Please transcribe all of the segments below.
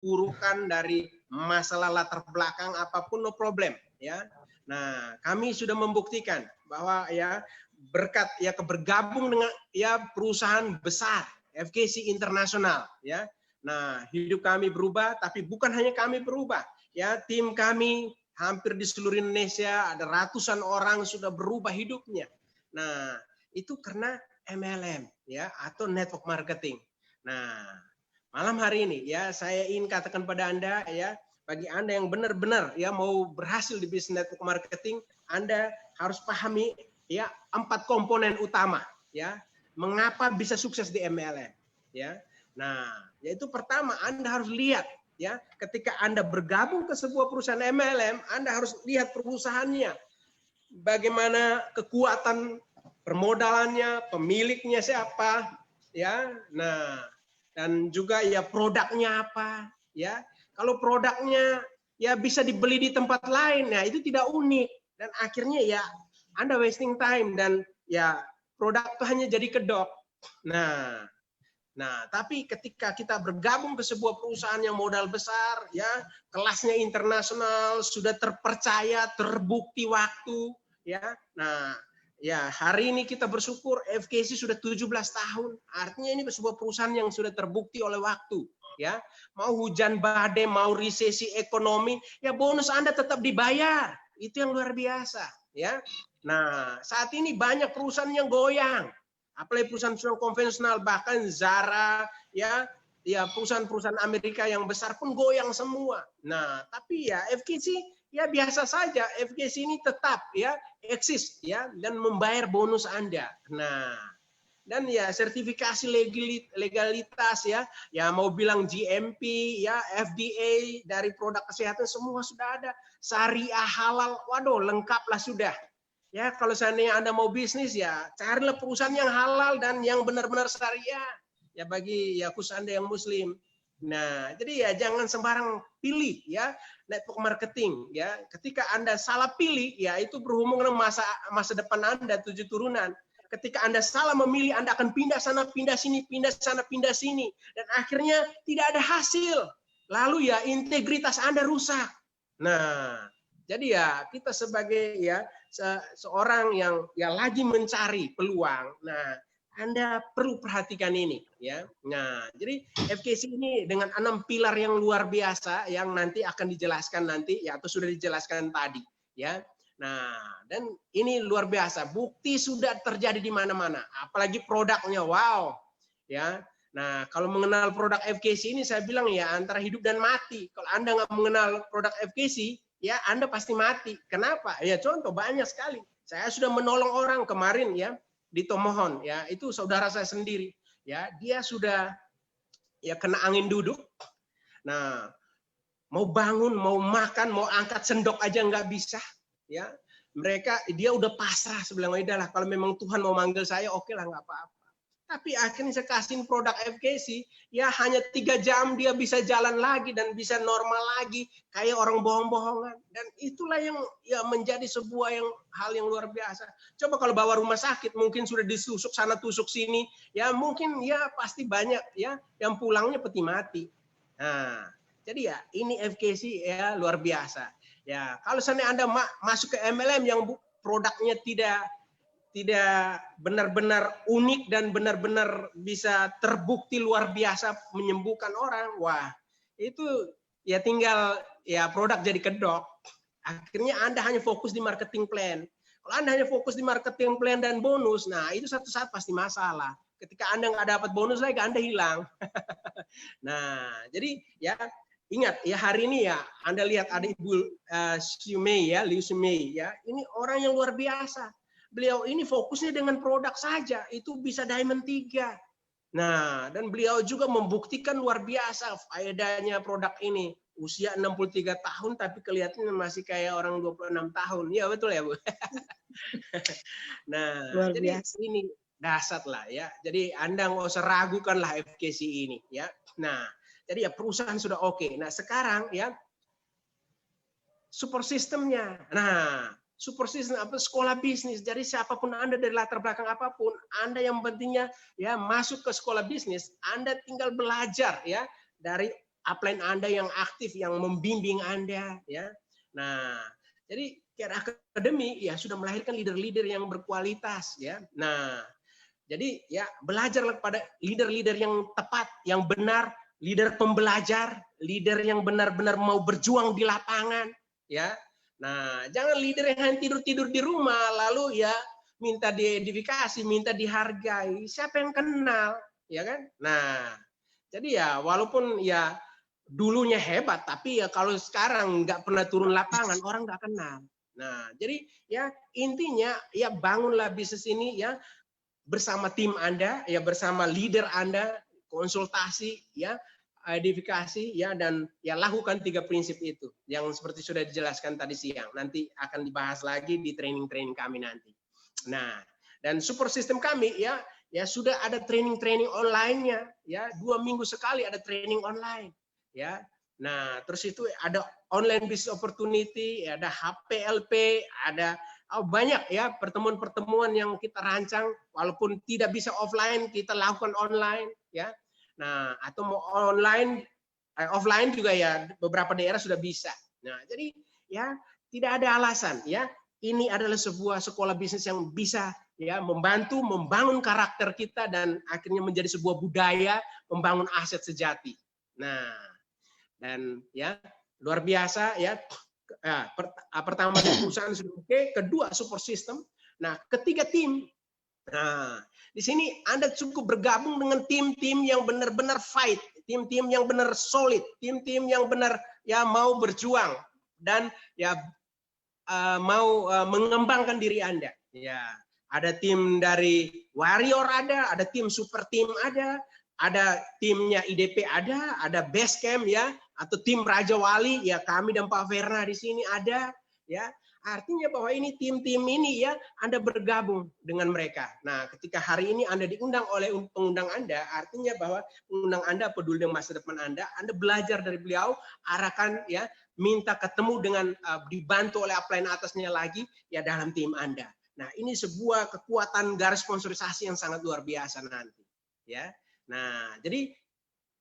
keburukan dari masalah latar belakang apapun, no problem ya. Nah, kami sudah membuktikan bahwa ya berkat ya bergabung dengan ya perusahaan besar FGC Internasional ya. Nah, hidup kami berubah, tapi bukan hanya kami berubah ya, tim kami hampir di seluruh Indonesia ada ratusan orang sudah berubah hidupnya. Nah, itu karena MLM ya atau network marketing. Nah, malam hari ini ya saya ingin katakan pada Anda ya, bagi Anda yang benar-benar ya mau berhasil di bisnis network marketing, Anda harus pahami ya 4 komponen utama ya. Mengapa bisa sukses di MLM ya. Nah, yaitu pertama Anda harus lihat ya, ketika Anda bergabung ke sebuah perusahaan MLM, Anda harus lihat perusahaannya. Bagaimana kekuatan permodalannya, pemiliknya siapa ya. Nah, dan juga ya produknya apa ya. Kalau produknya ya bisa dibeli di tempat lain, nah itu tidak unik dan akhirnya ya Anda wasting time dan ya produk itu hanya jadi kedok. Nah, tapi ketika kita bergabung ke sebuah perusahaan yang modal besar, ya kelasnya internasional, sudah terpercaya, terbukti waktu, ya. Nah, ya hari ini kita bersyukur FKC sudah 17 tahun. Artinya ini sebuah perusahaan yang sudah terbukti oleh waktu, ya. Mau hujan badai, mau resesi ekonomi, ya bonus Anda tetap dibayar. Itu yang luar biasa, ya. Nah, saat ini banyak perusahaan yang goyang. Apalagi perusahaan-perusahaan konvensional, bahkan Zara, ya perusahaan-perusahaan Amerika yang besar pun goyang semua. Nah, tapi ya FKC ya biasa saja. FKC ini tetap ya eksis ya dan membayar bonus Anda. Nah, dan ya sertifikasi legalitas ya mau bilang GMP ya FDA dari produk kesehatan semua sudah ada. Syariah halal, waduh lengkaplah sudah. Ya, kalau seandainya Anda mau bisnis ya carilah perusahaan yang halal dan yang benar-benar syariah. Ya bagi ya khusus Anda yang muslim. Nah, jadi ya jangan sembarang pilih ya network marketing ya. Ketika Anda salah pilih ya itu berhubungan dengan masa depan Anda 7 turunan. Ketika Anda salah memilih, Anda akan pindah sana, pindah sini, pindah sana, pindah sini dan akhirnya tidak ada hasil. Lalu ya integritas Anda rusak. Nah, jadi ya kita sebagai ya seorang yang ya lagi mencari peluang. Nah, Anda perlu perhatikan ini ya. Nah, jadi FKC ini dengan 6 pilar yang luar biasa yang nanti akan dijelaskan nanti ya atau sudah dijelaskan tadi ya. Nah, dan ini luar biasa. Bukti sudah terjadi di mana-mana. Apalagi produknya, wow. Ya. Nah, kalau mengenal produk FKC ini saya bilang ya antara hidup dan mati. Kalau Anda nggak mengenal produk FKC, ya Anda pasti mati. Kenapa? Ya contoh banyak sekali. Saya sudah menolong orang kemarin ya di Tomohon ya, itu saudara saya sendiri. Ya, dia sudah ya kena angin duduk. Nah, mau bangun, mau makan, mau angkat sendok aja nggak bisa. Ya, dia udah pasrah sebilang udahlah kalau memang Tuhan mau manggil saya, oke lah nggak apa-apa. Tapi akhirnya saya kasihin produk FKC, ya hanya 3 jam dia bisa jalan lagi dan bisa normal lagi, kayak orang bohong-bohongan. Dan itulah yang ya menjadi sebuah hal yang luar biasa. Coba kalau bawa rumah sakit, mungkin sudah ditusuk sana tusuk sini, ya mungkin ya pasti banyak ya yang pulangnya peti mati. Nah, jadi ya ini FKC ya luar biasa. Ya kalau seandainya Anda masuk ke MLM yang produknya tidak benar-benar unik dan benar-benar bisa terbukti luar biasa menyembuhkan orang, wah itu ya tinggal ya produk jadi kedok. Akhirnya Anda hanya fokus di marketing plan. Kalau Anda hanya fokus di marketing plan dan bonus, nah itu satu saat pasti masalah. Ketika Anda nggak dapat bonus lagi, Anda hilang. Nah, jadi ya ingat ya hari ini ya Anda lihat ada Ibu Liu Xumei ya, ini orang yang luar biasa. Beliau ini fokusnya dengan produk saja, itu bisa Diamond 3. Nah, dan beliau juga membuktikan luar biasa faedahnya produk ini. Usia 63 tahun tapi kelihatannya masih kayak orang 26 tahun. Iya betul ya, Bu? Nah, luar jadi biasa. Ini dasar lah ya. Jadi Anda nggak usah ragukan lah FKC ini ya. Nah, jadi ya perusahaan sudah oke. Nah, sekarang ya support systemnya. Nah, support system apa sekolah bisnis. Jadi siapapun Anda dari latar belakang apapun, Anda yang pentingnya ya masuk ke sekolah bisnis, Anda tinggal belajar ya dari upline Anda yang aktif, yang membimbing Anda, ya. Nah, jadi Care Academy ya sudah melahirkan leader-leader yang berkualitas, ya. Nah, jadi ya belajarlah kepada leader-leader yang tepat, yang benar, leader pembelajar, leader yang benar-benar mau berjuang di lapangan, ya. Nah, jangan leader yang hanya tidur-tidur di rumah, lalu ya minta diedifikasi, minta dihargai. Siapa yang kenal, ya kan? Nah, jadi ya walaupun ya dulunya hebat, tapi ya kalau sekarang nggak pernah turun lapangan, orang nggak kenal. Nah, jadi ya intinya ya bangunlah bisnis ini ya bersama tim Anda, ya bersama leader Anda, konsultasi, ya edifikasi, ya dan ya lakukan 3 prinsip itu yang seperti sudah dijelaskan tadi siang. Nanti akan dibahas lagi di training-training kami nanti. Nah, dan support system kami ya sudah ada training-training online-nya, ya 2 minggu sekali ada training online, ya. Nah, terus itu ada online business opportunity, ada HPLP, ada banyak ya pertemuan-pertemuan yang kita rancang, walaupun tidak bisa offline kita lakukan online, ya. Nah, atau mau online, offline juga ya beberapa daerah sudah bisa. Nah, jadi ya tidak ada alasan ya. Ini adalah sebuah sekolah bisnis yang bisa ya membantu membangun karakter kita dan akhirnya menjadi sebuah budaya membangun aset sejati. Nah, dan ya luar biasa ya. Pertama perusahaan sudah oke, kedua support system. Nah, ketiga tim. Nah, di sini Anda cukup bergabung dengan tim-tim yang benar-benar fight, tim-tim yang benar solid, tim-tim yang benar ya mau berjuang dan ya mau mengembangkan diri Anda. Ya, ada tim dari warrior ada tim super tim ada timnya IDP ada base camp ya, atau tim Raja Wali ya kami dan Pak Verna di sini ada ya. Artinya bahwa ini tim-tim ini ya Anda bergabung dengan mereka. Nah, ketika hari ini Anda diundang oleh pengundang Anda, artinya bahwa pengundang Anda peduli dengan masa depan Anda belajar dari beliau, arahkan ya, minta ketemu dengan dibantu oleh upline atasnya lagi ya dalam tim Anda. Nah, ini sebuah kekuatan garis sponsorisasi yang sangat luar biasa nanti, ya. Nah, jadi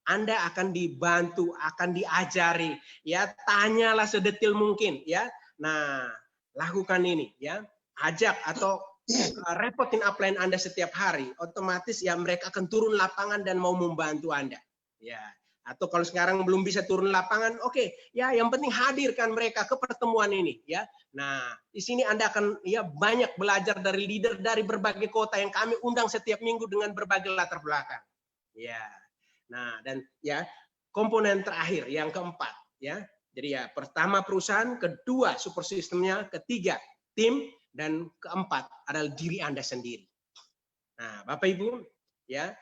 Anda akan dibantu, akan diajari, ya tanyalah sedetil mungkin, ya. Nah, lakukan ini, ya. Ajak atau repotin upline Anda setiap hari, otomatis ya mereka akan turun lapangan dan mau membantu Anda, ya. Atau kalau sekarang belum bisa turun lapangan, oke, ya yang penting hadirkan mereka ke pertemuan ini, ya. Nah, di sini Anda akan ya banyak belajar dari leader dari berbagai kota yang kami undang setiap minggu dengan berbagai latar belakang. Ya. Nah, dan ya komponen terakhir yang keempat, ya. Jadi ya pertama perusahaan, kedua support sistemnya, ketiga tim, dan keempat adalah diri Anda sendiri. Nah, Bapak Ibu, ya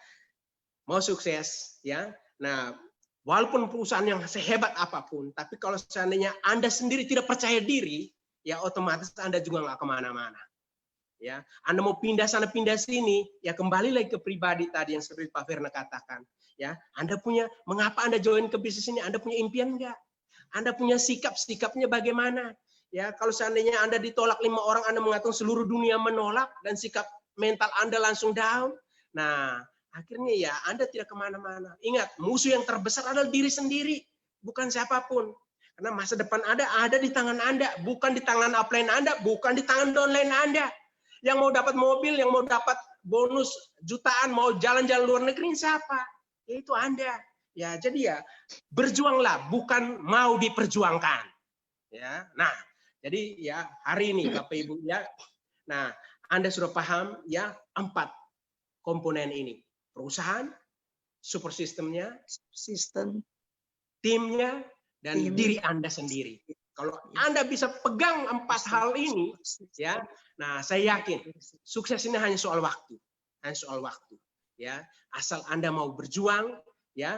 mau sukses, ya. Nah, walaupun perusahaan yang sehebat apapun, tapi kalau seandainya Anda sendiri tidak percaya diri, ya otomatis Anda juga nggak kemana-mana. Ya, Anda mau pindah sana pindah sini, ya kembali lagi ke pribadi tadi yang seperti Pak Firna katakan. Ya, Anda punya mengapa Anda join ke bisnis ini? Anda punya impian nggak? Anda punya sikapnya bagaimana? Ya, kalau seandainya Anda ditolak 5 orang, Anda mengatakan seluruh dunia menolak dan sikap mental Anda langsung down. Nah, akhirnya ya Anda tidak kemana-mana. Ingat, musuh yang terbesar adalah diri sendiri, bukan siapapun. Karena masa depan Anda ada di tangan Anda, bukan di tangan upline Anda, bukan di tangan downline Anda. Yang mau dapat mobil, yang mau dapat bonus jutaan, mau jalan-jalan luar negeri siapa? Yaitu Anda. Ya, jadi ya berjuanglah, bukan mau diperjuangkan. Ya, nah, jadi ya hari ini Bapak Ibu ya, nah Anda sudah paham ya 4 komponen ini: perusahaan, support sistemnya, sistem, timnya, dan diri Anda sendiri. Kalau Anda bisa pegang 4 hal ini, ya, nah saya yakin sukses ini hanya soal waktu, ya. Asal Anda mau berjuang, ya,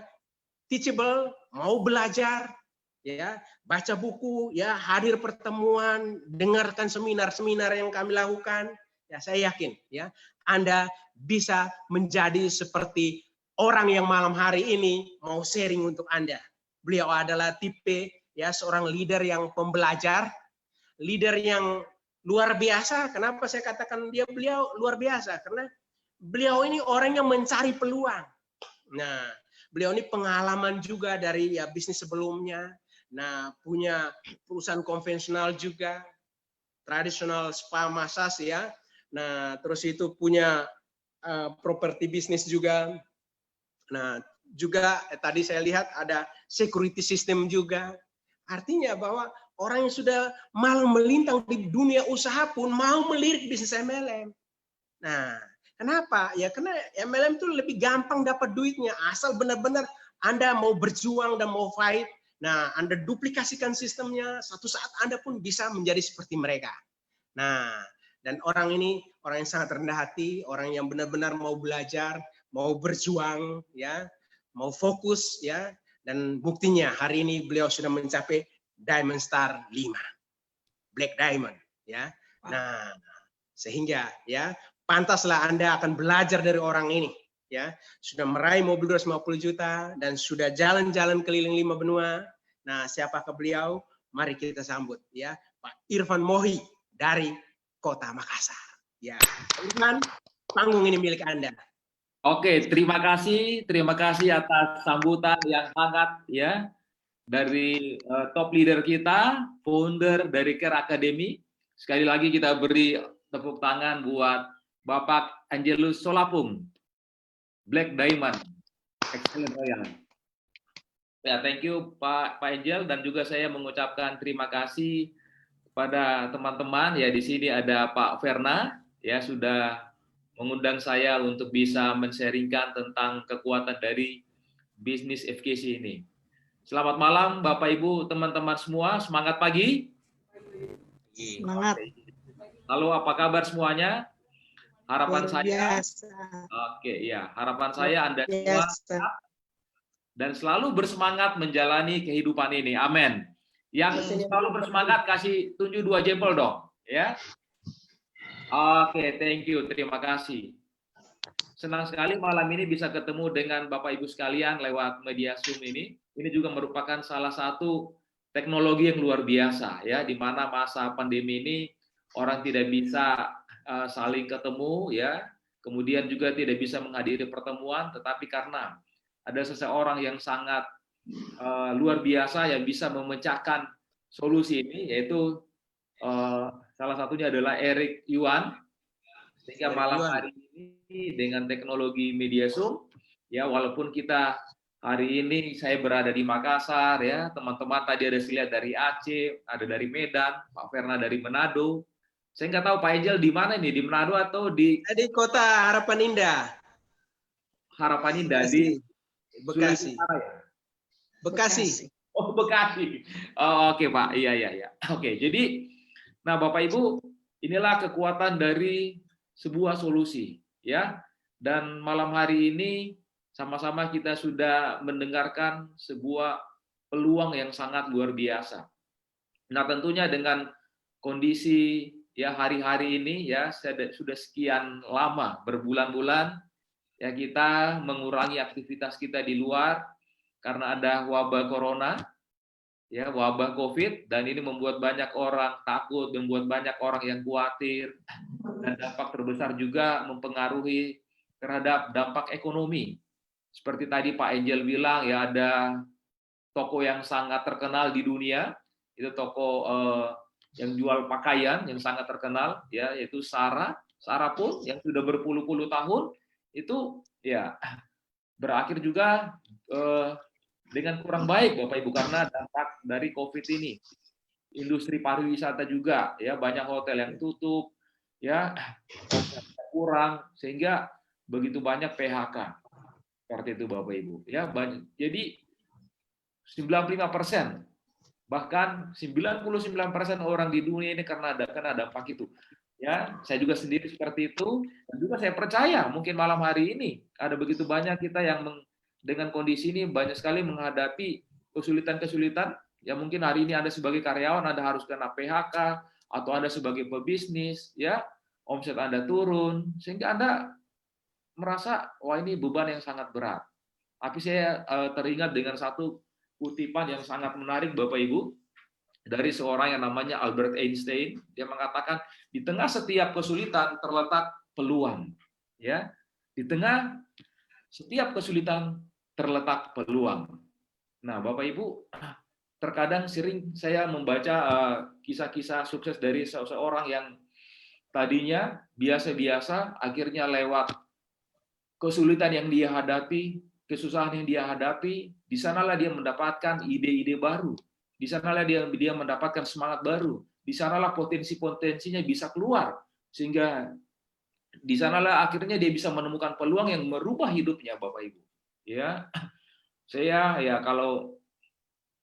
teachable, mau belajar, ya, baca buku, ya, hadir pertemuan, dengarkan seminar-seminar yang kami lakukan, ya, saya yakin, ya, Anda bisa menjadi seperti orang yang malam hari ini mau sharing untuk Anda. Beliau adalah tipe ya seorang leader yang pembelajar, leader yang luar biasa. Kenapa saya katakan beliau luar biasa? Karena beliau ini orang yang mencari peluang. Nah, beliau ini pengalaman juga dari ya bisnis sebelumnya. Nah, punya perusahaan konvensional juga, tradisional spa massage ya. Nah, terus itu punya properti bisnis juga. Nah, juga tadi saya lihat ada security system juga. Artinya bahwa orang yang sudah malang melintang di dunia usaha pun mau melirik bisnis MLM. Nah, kenapa? Ya karena MLM itu lebih gampang dapat duitnya asal benar-benar Anda mau berjuang dan mau fight. Nah, Anda duplikasikan sistemnya, satu saat Anda pun bisa menjadi seperti mereka. Nah, dan orang ini orang yang sangat rendah hati, orang yang benar-benar mau belajar, mau berjuang, ya, mau fokus, ya, dan buktinya hari ini beliau sudah mencapai Diamond Star 5, Black Diamond, ya. Nah, sehingga ya pantaslah Anda akan belajar dari orang ini, ya. Sudah meraih mobil 250 juta dan sudah jalan-jalan keliling 5 benua. Nah, siapakah beliau? Mari kita sambut, ya, Pak Irfan Mohi dari Kota Makassar. Ya, Irfan, panggung ini milik Anda. Oke, terima kasih atas sambutan yang hangat ya dari top leader kita, founder dari Care Academy. Sekali lagi kita beri tepuk tangan buat Bapak Angelus Solapung, Black Diamond, Excellent Royal. Ya, thank you Pak Angel, dan juga saya mengucapkan terima kasih pada teman-teman ya. Di sini ada Pak Verna ya, sudah mengundang saya untuk bisa men-sharingkan tentang kekuatan dari bisnis FKC ini. Selamat malam Bapak Ibu, teman-teman semua, semangat pagi. Semangat. Halo, apa kabar semuanya? Harapan Luar saya, biasa. oke ya, harapan saya Anda semua Biasa. dan selalu bersemangat menjalani kehidupan ini. Amin. Yang selalu bersemangat kasih tunjuk 2 jempol dong, ya. Oke, thank you, terima kasih. Senang sekali malam ini bisa ketemu dengan Bapak Ibu sekalian lewat media Zoom ini. Ini juga merupakan salah satu teknologi yang luar biasa ya, di mana masa pandemi ini orang tidak bisa saling ketemu ya, kemudian juga tidak bisa menghadiri pertemuan, tetapi karena ada seseorang yang sangat luar biasa yang bisa memecahkan solusi ini, yaitu salah satunya adalah Eric Yuan. Sehingga malam hari ini dengan teknologi media Zoom, ya walaupun kita hari ini saya berada di Makassar, ya teman-teman tadi ada lihat dari Aceh, ada dari Medan, Pak Verna dari Manado. Saya nggak tahu Pak Angel di mana nih, di Manado atau di Kota Harapan Indah. Harapan Indah di Bekasi. Bekasi. Oh, Bekasi. Oh, oke Pak, iya. Oke, jadi, nah Bapak Ibu, inilah kekuatan dari sebuah solusi, ya. Dan malam hari ini sama-sama kita sudah mendengarkan sebuah peluang yang sangat luar biasa. Nah, tentunya dengan kondisi ya hari-hari ini ya sudah sekian lama, berbulan-bulan ya kita mengurangi aktivitas kita di luar karena ada wabah corona, ya wabah COVID, dan ini membuat banyak orang takut, membuat banyak orang yang khawatir, dan dampak terbesar juga mempengaruhi terhadap dampak ekonomi. Seperti tadi Pak Angel bilang ya, ada toko yang sangat terkenal di dunia, itu toko yang jual pakaian yang sangat terkenal ya, yaitu Zara pun yang sudah berpuluh-puluh tahun itu ya berakhir juga dengan kurang baik Bapak Ibu karena dampak dari COVID ini. Industri pariwisata juga ya, banyak hotel yang tutup ya, kurang, sehingga begitu banyak PHK. Seperti itu Bapak Ibu ya, banyak. Jadi 95%, bahkan 99% orang di dunia ini kena dampak itu. Ya, saya juga sendiri seperti itu, dan juga saya percaya mungkin malam hari ini ada begitu banyak kita yang dengan kondisi ini banyak sekali menghadapi kesulitan-kesulitan. Ya mungkin hari ini Anda sebagai karyawan Anda harus kena PHK, atau Anda sebagai pebisnis ya omset Anda turun sehingga Anda merasa wah ini beban yang sangat berat. Tapi saya teringat dengan satu kutipan yang sangat menarik Bapak Ibu dari seorang yang namanya Albert Einstein. Dia mengatakan di tengah setiap kesulitan terletak peluang. Ya, di tengah setiap kesulitan terletak peluang. Nah, Bapak Ibu, terkadang sering saya membaca kisah-kisah sukses dari seseorang yang tadinya biasa-biasa, akhirnya lewat kesulitan yang dia hadapi, kesusahan yang dia hadapi, di sanalah dia mendapatkan ide-ide baru, di sanalah dia mendapatkan semangat baru, di sanalah potensi-potensinya bisa keluar, sehingga di sanalah akhirnya dia bisa menemukan peluang yang merubah hidupnya, Bapak Ibu. Ya, saya ya kalau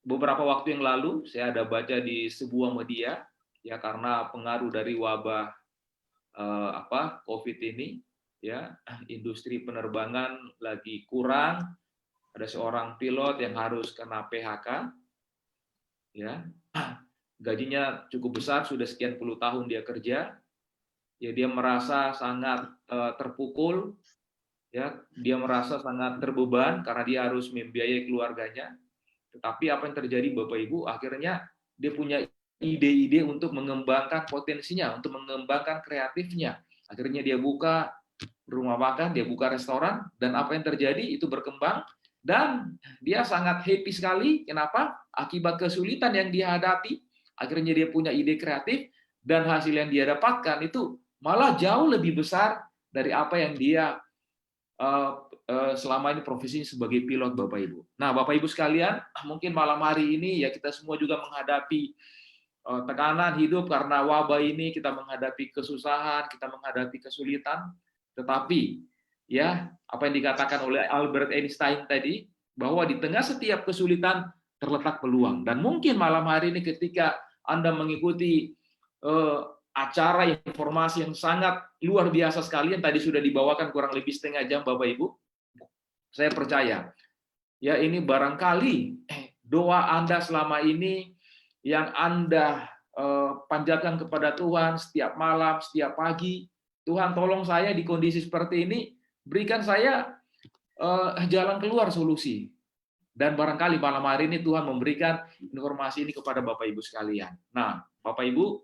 beberapa waktu yang lalu saya ada baca di sebuah media ya karena pengaruh dari wabah COVID ini ya, industri penerbangan lagi kurang, ada seorang pilot yang harus kena PHK ya. Gajinya cukup besar, sudah sekian puluh tahun dia kerja. Ya dia merasa sangat terpukul ya, dia merasa sangat terbeban karena dia harus membiayai keluarganya. Tetapi apa yang terjadi Bapak Ibu, akhirnya dia punya ide-ide untuk mengembangkan potensinya, untuk mengembangkan kreatifnya. Akhirnya dia buka rumah makan, dia buka restoran, dan apa yang terjadi itu berkembang, dan dia sangat happy sekali. Kenapa? Akibat kesulitan yang dia hadapi, akhirnya dia punya ide kreatif, dan hasil yang dia dapatkan itu malah jauh lebih besar dari apa yang dia selama ini profesinya sebagai pilot, Bapak Ibu. Nah, Bapak Ibu sekalian, mungkin malam hari ini ya kita semua juga menghadapi tekanan hidup karena wabah ini, kita menghadapi kesusahan, kita menghadapi kesulitan, tetapi ya apa yang dikatakan oleh Albert Einstein tadi, bahwa di tengah setiap kesulitan terletak peluang. Dan mungkin malam hari ini ketika Anda mengikuti acara informasi yang sangat luar biasa sekali yang tadi sudah dibawakan kurang lebih setengah jam, Bapak Ibu, saya percaya ya ini barangkali doa Anda selama ini yang Anda panjatkan kepada Tuhan setiap malam, setiap pagi, Tuhan tolong saya di kondisi seperti ini, berikan saya jalan keluar, solusi. Dan barangkali malam hari ini Tuhan memberikan informasi ini kepada Bapak Ibu sekalian. Nah, Bapak Ibu,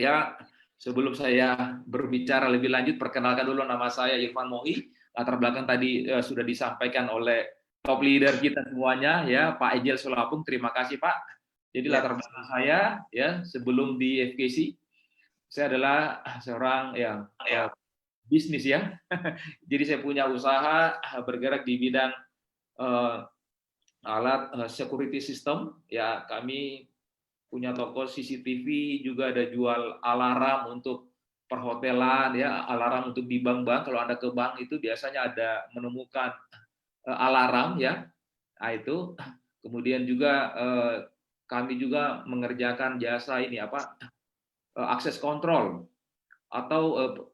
ya, sebelum saya berbicara lebih lanjut, perkenalkan dulu, nama saya Irfan Mohi. Latar belakang tadi sudah disampaikan oleh top leader kita semuanya, ya, Pak Ejel Sulapung. Terima kasih, Pak. Jadi latar belakang saya, ya, sebelum di FKC, saya adalah seorang yang bisnis ya. Jadi saya punya usaha bergerak di bidang alat security system. Ya, kami punya toko CCTV, juga ada jual alarm untuk perhotelan, ya, alarm untuk di bank-bank. Kalau Anda ke bank itu biasanya ada menemukan alarm, ya. Nah, itu. Kemudian juga kami juga mengerjakan jasa ini akses kontrol atau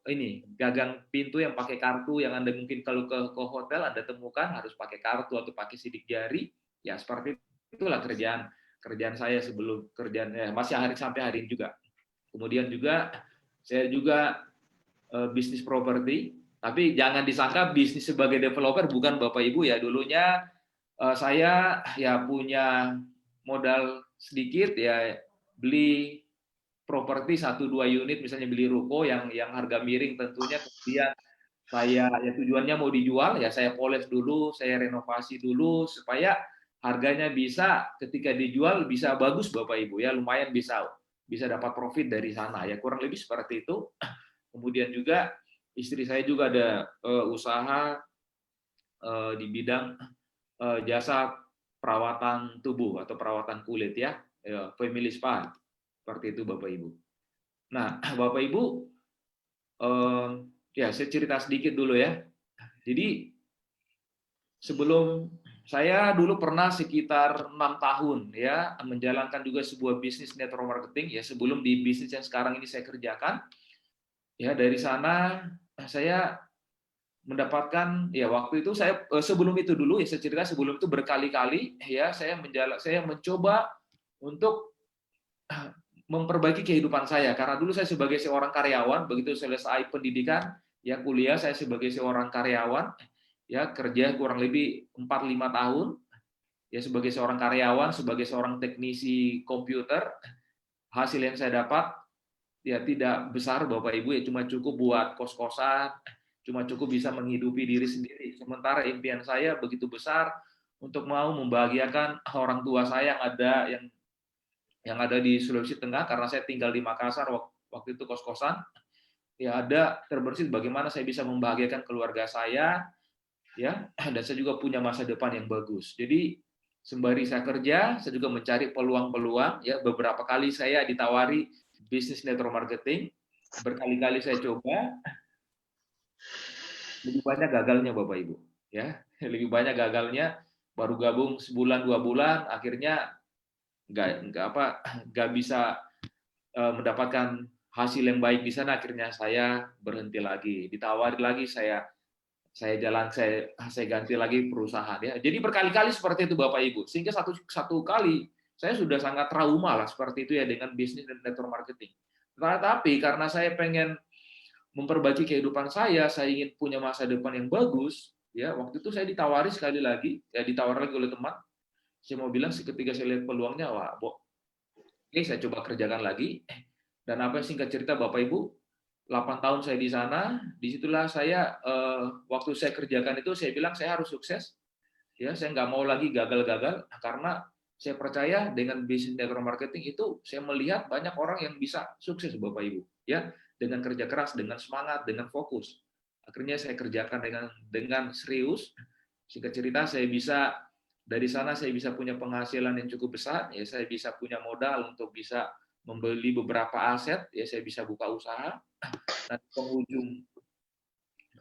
ini gagang pintu yang pakai kartu, yang Anda mungkin kalau ke hotel Anda temukan harus pakai kartu atau pakai sidik jari. Ya, seperti itulah kerjaan saya sebelum kerjaan masih sampai hari ini juga. Kemudian juga saya juga bisnis properti, tapi jangan disangka bisnis sebagai developer, bukan Bapak Ibu ya. Dulunya saya ya punya modal sedikit ya, beli properti 1-2 unit, misalnya beli ruko yang harga miring tentunya, kemudian saya ya tujuannya mau dijual, ya saya poles dulu, saya renovasi dulu supaya harganya bisa ketika dijual bisa bagus, Bapak Ibu ya, lumayan bisa dapat profit dari sana ya, kurang lebih seperti itu. Kemudian juga istri saya juga ada usaha di bidang jasa perawatan tubuh atau perawatan kulit ya, family spa, seperti itu Bapak Ibu. Nah, Bapak Ibu, ya saya cerita sedikit dulu ya. Jadi sebelum saya dulu pernah sekitar 6 tahun ya menjalankan juga sebuah bisnis network marketing ya, sebelum di bisnis yang sekarang ini saya kerjakan. Ya, dari sana saya mendapatkan ya, waktu itu saya sebelum itu dulu ya, saya cerita sebelum itu berkali-kali ya saya mencoba untuk memperbaiki kehidupan saya, karena dulu saya sebagai seorang karyawan, begitu selesai pendidikan ya kuliah, saya sebagai seorang karyawan ya kerja kurang lebih 4-5 tahun ya sebagai seorang karyawan, sebagai seorang teknisi komputer. Hasil yang saya dapat ya tidak besar Bapak Ibu ya, cuma cukup buat kos-kosan, cuma cukup bisa menghidupi diri sendiri. Sementara impian saya begitu besar untuk mau membahagiakan orang tua saya yang ada di Sulawesi Tengah, karena saya tinggal di Makassar waktu itu kos-kosan. Ya, ada terbersit bagaimana saya bisa membahagiakan keluarga saya, ya, dan saya juga punya masa depan yang bagus. Jadi sembari saya kerja, saya juga mencari peluang-peluang. Ya, beberapa kali saya ditawari bisnis network marketing, berkali-kali saya coba, lebih banyak gagalnya Bapak Ibu. Ya, lebih banyak gagalnya. Baru gabung sebulan 2 bulan, akhirnya nggak bisa mendapatkan hasil yang baik di sana. Akhirnya saya berhenti lagi, ditawari lagi, saya ganti lagi perusahaan, ya. Jadi berkali-kali seperti itu Bapak Ibu, sehingga satu kali saya sudah sangat trauma lah seperti itu ya dengan bisnis dan network marketing. Tapi karena saya pengen memperbaiki kehidupan saya ingin punya masa depan yang bagus, ya, waktu itu saya ditawari sekali lagi, ya, ditawar lagi oleh teman. Saya mau bilang ketika saya lihat peluangnya, wah, oke, saya coba kerjakan lagi. Dan apa singkat cerita Bapak Ibu, 8 tahun saya di sana, disitulah saya waktu saya kerjakan itu saya bilang saya harus sukses, ya, saya nggak mau lagi gagal-gagal, karena saya percaya dengan bisnis network marketing itu saya melihat banyak orang yang bisa sukses Bapak Ibu, ya, dengan kerja keras, dengan semangat, dengan fokus. Akhirnya saya kerjakan dengan serius. Singkat cerita dari sana saya bisa punya penghasilan yang cukup besar, ya, saya bisa punya modal untuk bisa membeli beberapa aset, ya, saya bisa buka usaha. Nah,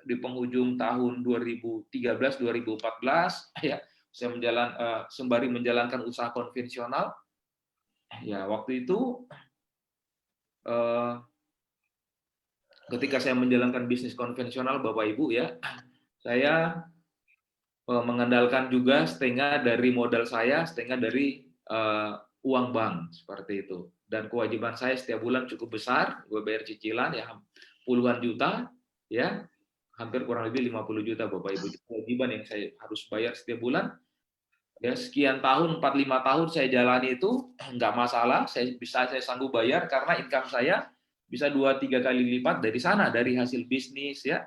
di penghujung tahun 2013-2014, ya, saya sembari menjalankan usaha konvensional, ya, waktu itu ketika saya menjalankan bisnis konvensional Bapak Ibu, ya, saya mengandalkan juga setengah dari modal saya, setengah dari uang bank, seperti itu. Dan kewajiban saya setiap bulan cukup besar, gue bayar cicilan ya puluhan juta, ya, hampir kurang lebih 50 juta Bapak Ibu. Kewajiban yang saya harus bayar setiap bulan. Ya, sekian tahun, 4-5 tahun saya jalani itu nggak masalah, saya sanggup bayar karena income saya bisa 2-3 kali lipat dari sana, dari hasil bisnis, ya.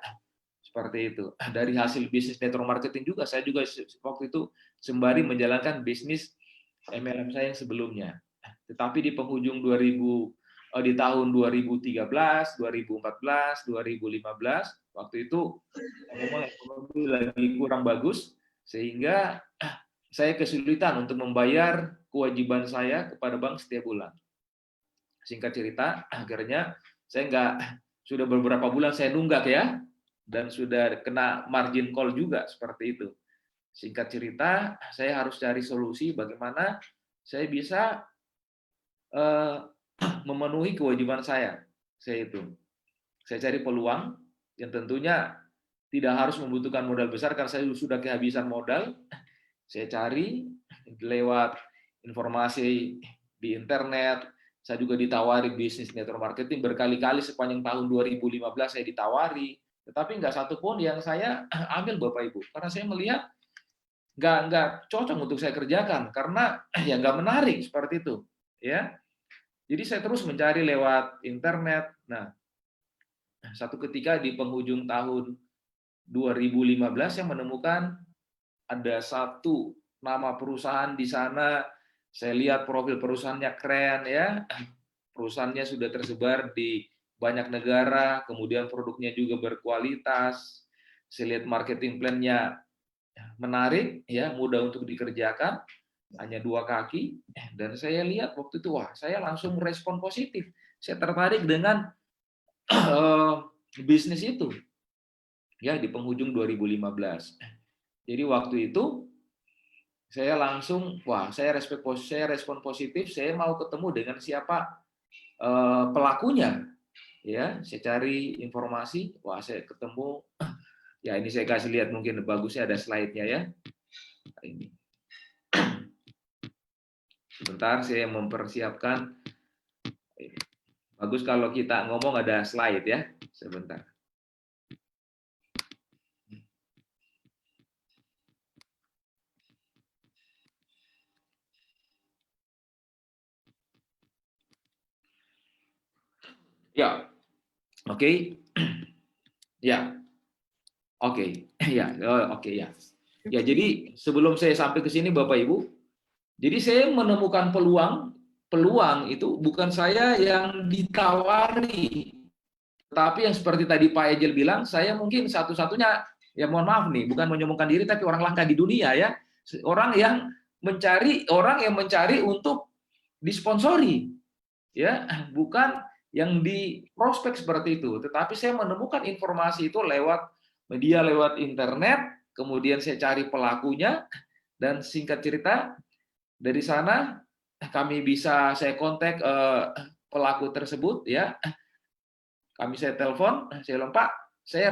Seperti itu. Dari hasil bisnis network marketing juga, saya juga waktu itu sembari menjalankan bisnis MLM saya yang sebelumnya. Tetapi di penghujung di tahun 2013, 2014, 2015, waktu itu memang ekonomi lagi kurang bagus, sehingga saya kesulitan untuk membayar kewajiban saya kepada bank setiap bulan. Singkat cerita, akhirnya sudah beberapa bulan saya nunggak, ya, dan sudah kena margin call juga seperti itu. Singkat cerita, saya harus cari solusi bagaimana saya bisa memenuhi kewajiban saya. Saya cari peluang yang tentunya tidak harus membutuhkan modal besar karena saya sudah kehabisan modal. Saya cari lewat informasi di internet. Saya juga ditawari bisnis network marketing berkali-kali sepanjang tahun 2015 saya ditawari, tetapi nggak satu pun yang saya ambil Bapak Ibu, karena saya melihat nggak cocok untuk saya kerjakan karena ya nggak menarik seperti itu, ya. Jadi saya terus mencari lewat internet. Nah, satu ketika di penghujung tahun 2015 saya menemukan ada satu nama perusahaan di sana. Saya lihat profil perusahaannya keren, ya. Perusahaannya sudah tersebar di banyak negara, kemudian produknya juga berkualitas. Saya lihat marketing plan-nya menarik, ya, mudah untuk dikerjakan, hanya 2 kaki. Dan saya lihat waktu itu, wah, saya langsung respon positif. Saya tertarik dengan bisnis itu, ya, di penghujung 2015. Jadi waktu itu saya langsung, wah, saya respon positif, saya mau ketemu dengan siapa pelakunya, ya. Saya cari informasi, wah, saya ketemu, ya, ini saya kasih lihat, mungkin bagusnya ada slide-nya, ya. Ini. Sebentar, saya mempersiapkan. Bagus kalau kita ngomong ada slide, ya. Sebentar. Ya, oke. Ya, Oke, ya, oke ya. Ya, jadi sebelum saya sampai ke sini Bapak Ibu, jadi saya menemukan peluang itu bukan saya yang ditawari, tapi yang seperti tadi Pak Ejel bilang, saya mungkin satu-satunya, ya mohon maaf nih, bukan menyombongkan diri, tapi orang langka di dunia ya, orang yang mencari untuk disponsori, ya, bukan yang di prospek seperti itu. Tetapi saya menemukan informasi itu lewat media, lewat internet, kemudian saya cari pelakunya, dan singkat cerita dari sana saya kontak pelaku tersebut, ya. Saya telepon, saya bilang, Pak, saya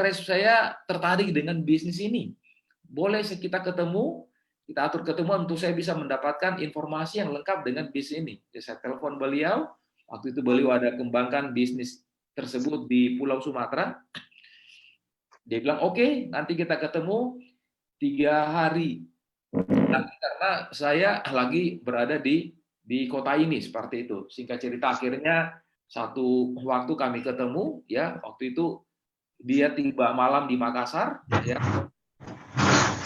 tertarik dengan bisnis ini. Boleh kita ketemu, kita atur ketemu untuk saya bisa mendapatkan informasi yang lengkap dengan bisnis ini. Jadi saya telepon beliau, waktu itu beliau ada kembangkan bisnis tersebut di Pulau Sumatera. Dia bilang, oke, nanti kita ketemu 3 hari. Karena saya lagi berada di kota ini, seperti itu. Singkat cerita, akhirnya satu waktu kami ketemu, ya, waktu itu dia tiba malam di Makassar, ya,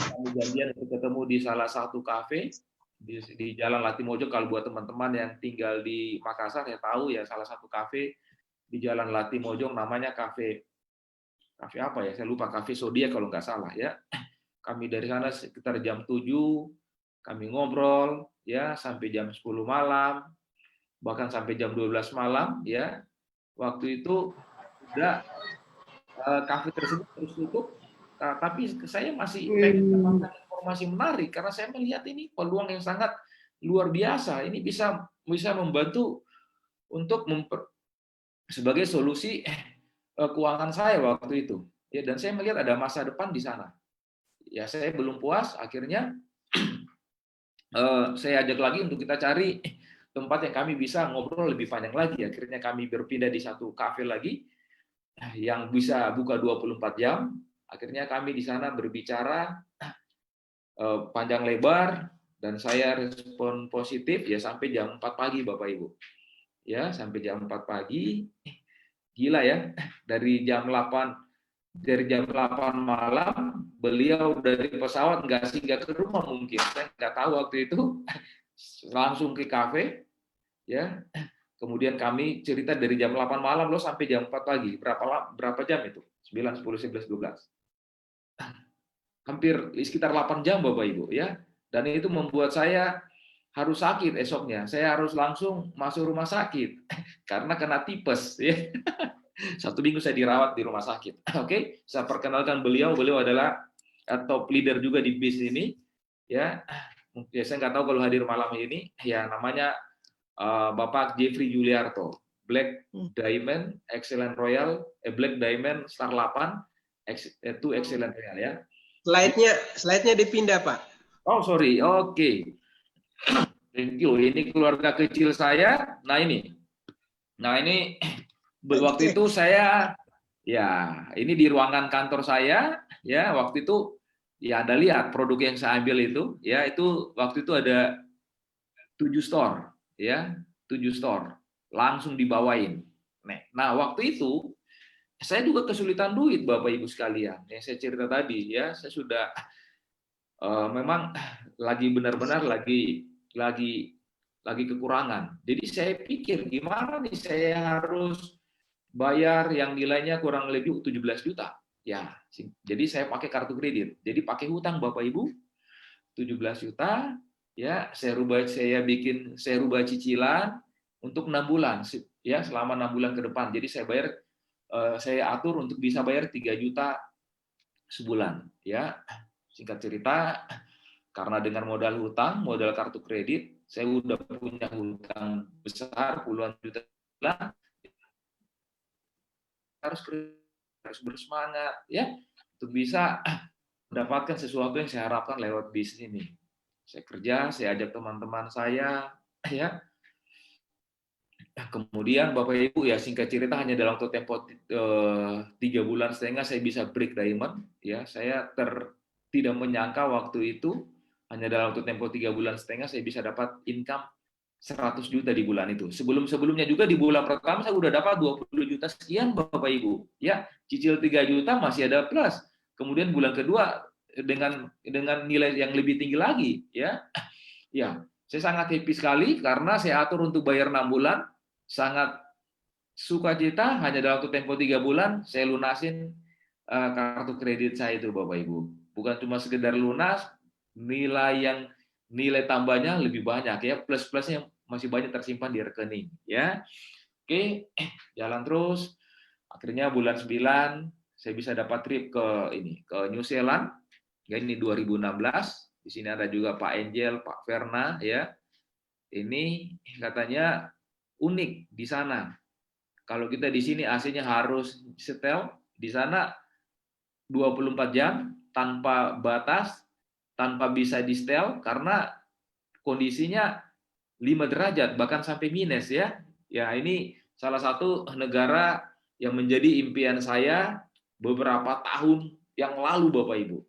kami janjian untuk ketemu di salah satu kafe di Jalan Latimojo. Kalau buat teman-teman yang tinggal di Makassar ya tahu ya, salah satu kafe di Jalan Latimojo namanya kafe apa ya, saya lupa, kafe Sodia kalau nggak salah ya. Kami dari sana sekitar jam 7 kami ngobrol ya sampai jam 10 malam, bahkan sampai jam 12 malam ya. Waktu itu udah kafe tersebut terus tutup, tapi saya masih pengen mendapatkan informasi menarik karena saya melihat ini peluang yang sangat luar biasa. Ini bisa membantu untuk sebagai solusi keuangan saya waktu itu. Ya, dan saya melihat ada masa depan di sana. Ya, saya belum puas, akhirnya saya ajak lagi untuk kita cari tempat yang kami bisa ngobrol lebih panjang lagi. Akhirnya kami berpindah di satu kafe lagi yang bisa buka 24 jam. Akhirnya kami di sana berbicara panjang lebar dan saya respon positif ya sampai jam 4 pagi Bapak Ibu. Ya, sampai jam 4 pagi. Gila ya. Dari jam 8 malam beliau dari pesawat nggak singgah ke rumah mungkin. Saya nggak tahu waktu itu. Langsung ke kafe ya. Kemudian kami cerita dari jam 8 malam loh sampai jam 4 pagi. Berapa jam itu? 9, 10, 11, 12. Hampir sekitar 8 jam Bapak Ibu ya. Dan itu membuat saya harus sakit esoknya. Saya harus langsung masuk rumah sakit karena kena tipes ya. 1 minggu saya dirawat di rumah sakit. Oke, saya perkenalkan beliau adalah top leader juga di bisnis ini ya. Saya nggak tahu kalau hadir malam ini ya, namanya Bapak Jeffrey Juliarto, Black Diamond Excellent Royal, Black Diamond Star 8 itu Excellent Royal ya. Slide-nya dipindah, Pak. Oh, sorry. Oke. Thank you. Ini keluarga kecil saya. Nah, ini waktu itu saya ya, ini di ruangan kantor saya ya, waktu itu ya Anda lihat produk yang saya ambil itu ya, itu waktu itu ada 7 store ya, 7 store langsung dibawain. Nah, waktu itu saya juga kesulitan duit Bapak Ibu sekalian. Yang saya cerita tadi ya, saya sudah memang lagi benar-benar lagi kekurangan. Jadi saya pikir gimana nih saya harus bayar yang nilainya kurang lebih 17 juta. Ya, jadi saya pakai kartu kredit. Jadi pakai hutang Bapak Ibu 17 juta ya, saya rubah cicilan untuk 6 bulan ya, selama 6 bulan ke depan. Jadi saya atur untuk bisa bayar 3 juta sebulan ya. Singkat cerita, karena dengan modal hutang, modal kartu kredit, saya udah punya hutang besar puluhan juta, harus bersemangat ya untuk bisa mendapatkan sesuatu yang saya harapkan lewat bisnis ini. Saya kerja, saya ajak teman-teman saya ya. Kemudian Bapak Ibu ya, singkat cerita hanya dalam waktu tempo 3,5 bulan saya bisa break diamond ya. Saya tidak menyangka waktu itu hanya dalam waktu tempo 3,5 bulan saya bisa dapat income 100 juta di bulan itu. Sebelumnya juga di bulan pertama saya udah dapat 20 juta sekian Bapak Ibu. Ya, cicil 3 juta masih ada plus. kemudian bulan kedua dengan nilai yang lebih tinggi lagi, ya. Ya, saya sangat happy sekali karena saya atur untuk bayar 6 bulan, sangat sukacita hanya dalam waktu tempo 3 bulan saya lunasin kartu kredit saya itu, Bapak Ibu. Bukan cuma sekedar lunas, nilai tambahnya lebih banyak ya, plus-plusnya masih banyak tersimpan di rekening ya. Oke, jalan terus. Akhirnya bulan 9 saya bisa dapat trip ke New Zealand. Ya, ini 2016. Di sini ada juga Pak Angel, Pak Verna ya. Ini katanya unik di sana. Kalau kita di sini AC-nya harus setel, di sana 24 jam tanpa batas, tanpa bisa di setel karena kondisinya 5 derajat bahkan sampai minus ya. Ya, ini salah satu negara yang menjadi impian saya beberapa tahun yang lalu, Bapak Ibu.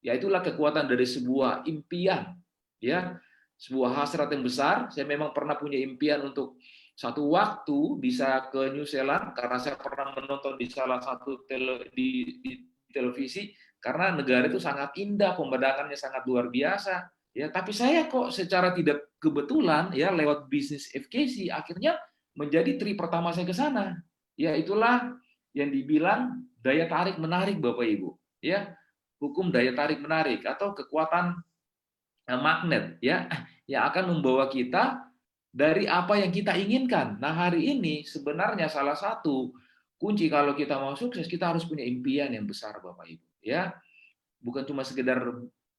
Ya, itulah kekuatan dari sebuah impian ya, sebuah hasrat yang besar. Saya memang pernah punya impian untuk satu waktu bisa ke New Zealand karena saya pernah menonton di salah satu di televisi, karena negara itu sangat indah, pemandangannya sangat luar biasa ya. Tapi saya kok secara tidak kebetulan ya lewat bisnis FKC akhirnya menjadi trip pertama saya ke sana. Ya, itulah yang dibilang daya tarik menarik, Bapak Ibu ya, hukum daya tarik menarik atau kekuatan magnet ya, yang akan membawa kita dari apa yang kita inginkan. Nah, hari ini sebenarnya salah satu kunci kalau kita mau sukses, kita harus punya impian yang besar, Bapak Ibu ya. Bukan cuma sekedar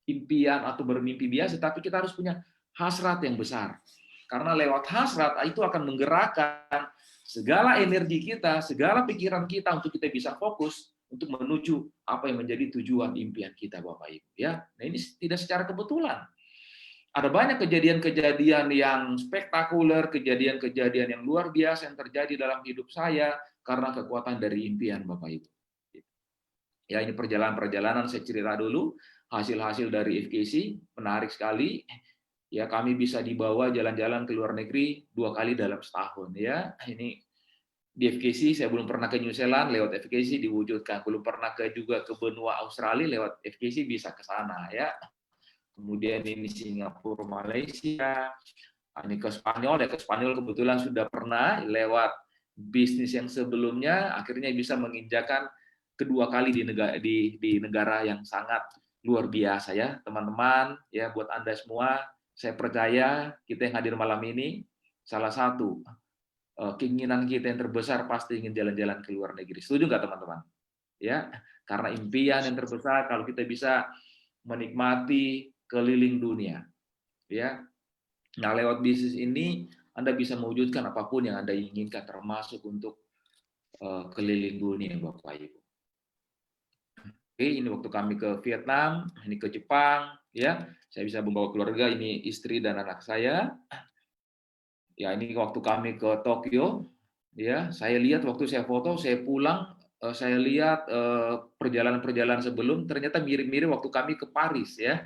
impian atau bermimpi biasa, tapi kita harus punya hasrat yang besar. Karena lewat hasrat itu akan menggerakkan segala energi kita, segala pikiran kita untuk kita bisa fokus untuk menuju apa yang menjadi tujuan impian kita, Bapak Ibu ya. Nah, ini tidak secara kebetulan. Ada banyak kejadian-kejadian yang spektakuler, kejadian-kejadian yang luar biasa yang terjadi dalam hidup saya karena kekuatan dari impian, Bapak Ibu. Ya, ini perjalanan-perjalanan saya cerita dulu, hasil-hasil dari FKC, menarik sekali. Ya, kami bisa dibawa jalan-jalan ke luar negeri 2 kali dalam setahun. Ya, ini di FKC saya belum pernah ke New Zealand, lewat FKC diwujudkan. Belum pernah juga ke benua Australia, lewat FKC bisa ke sana. Ya. Kemudian ini Singapura, Malaysia, ini ke Spanyol, ya ke Spanyol kebetulan sudah pernah lewat bisnis yang sebelumnya, akhirnya bisa menginjakan kedua kali di negara yang sangat luar biasa ya, teman-teman ya. Buat Anda semua, saya percaya kita yang hadir malam ini salah satu keinginan kita yang terbesar pasti ingin jalan-jalan ke luar negeri. Setuju nggak teman-teman? Ya, karena impian yang terbesar kalau kita bisa menikmati keliling dunia, ya. Nah, lewat bisnis ini Anda bisa mewujudkan apapun yang Anda inginkan, termasuk untuk keliling dunia, Bapak Ibu. Oke, ini waktu kami ke Vietnam, ini ke Jepang, ya. Saya bisa membawa keluarga, ini istri dan anak saya. Ya, ini waktu kami ke Tokyo, ya. Saya lihat waktu saya foto, saya pulang, saya lihat perjalanan-perjalanan sebelum ternyata mirip-mirip waktu kami ke Paris, ya.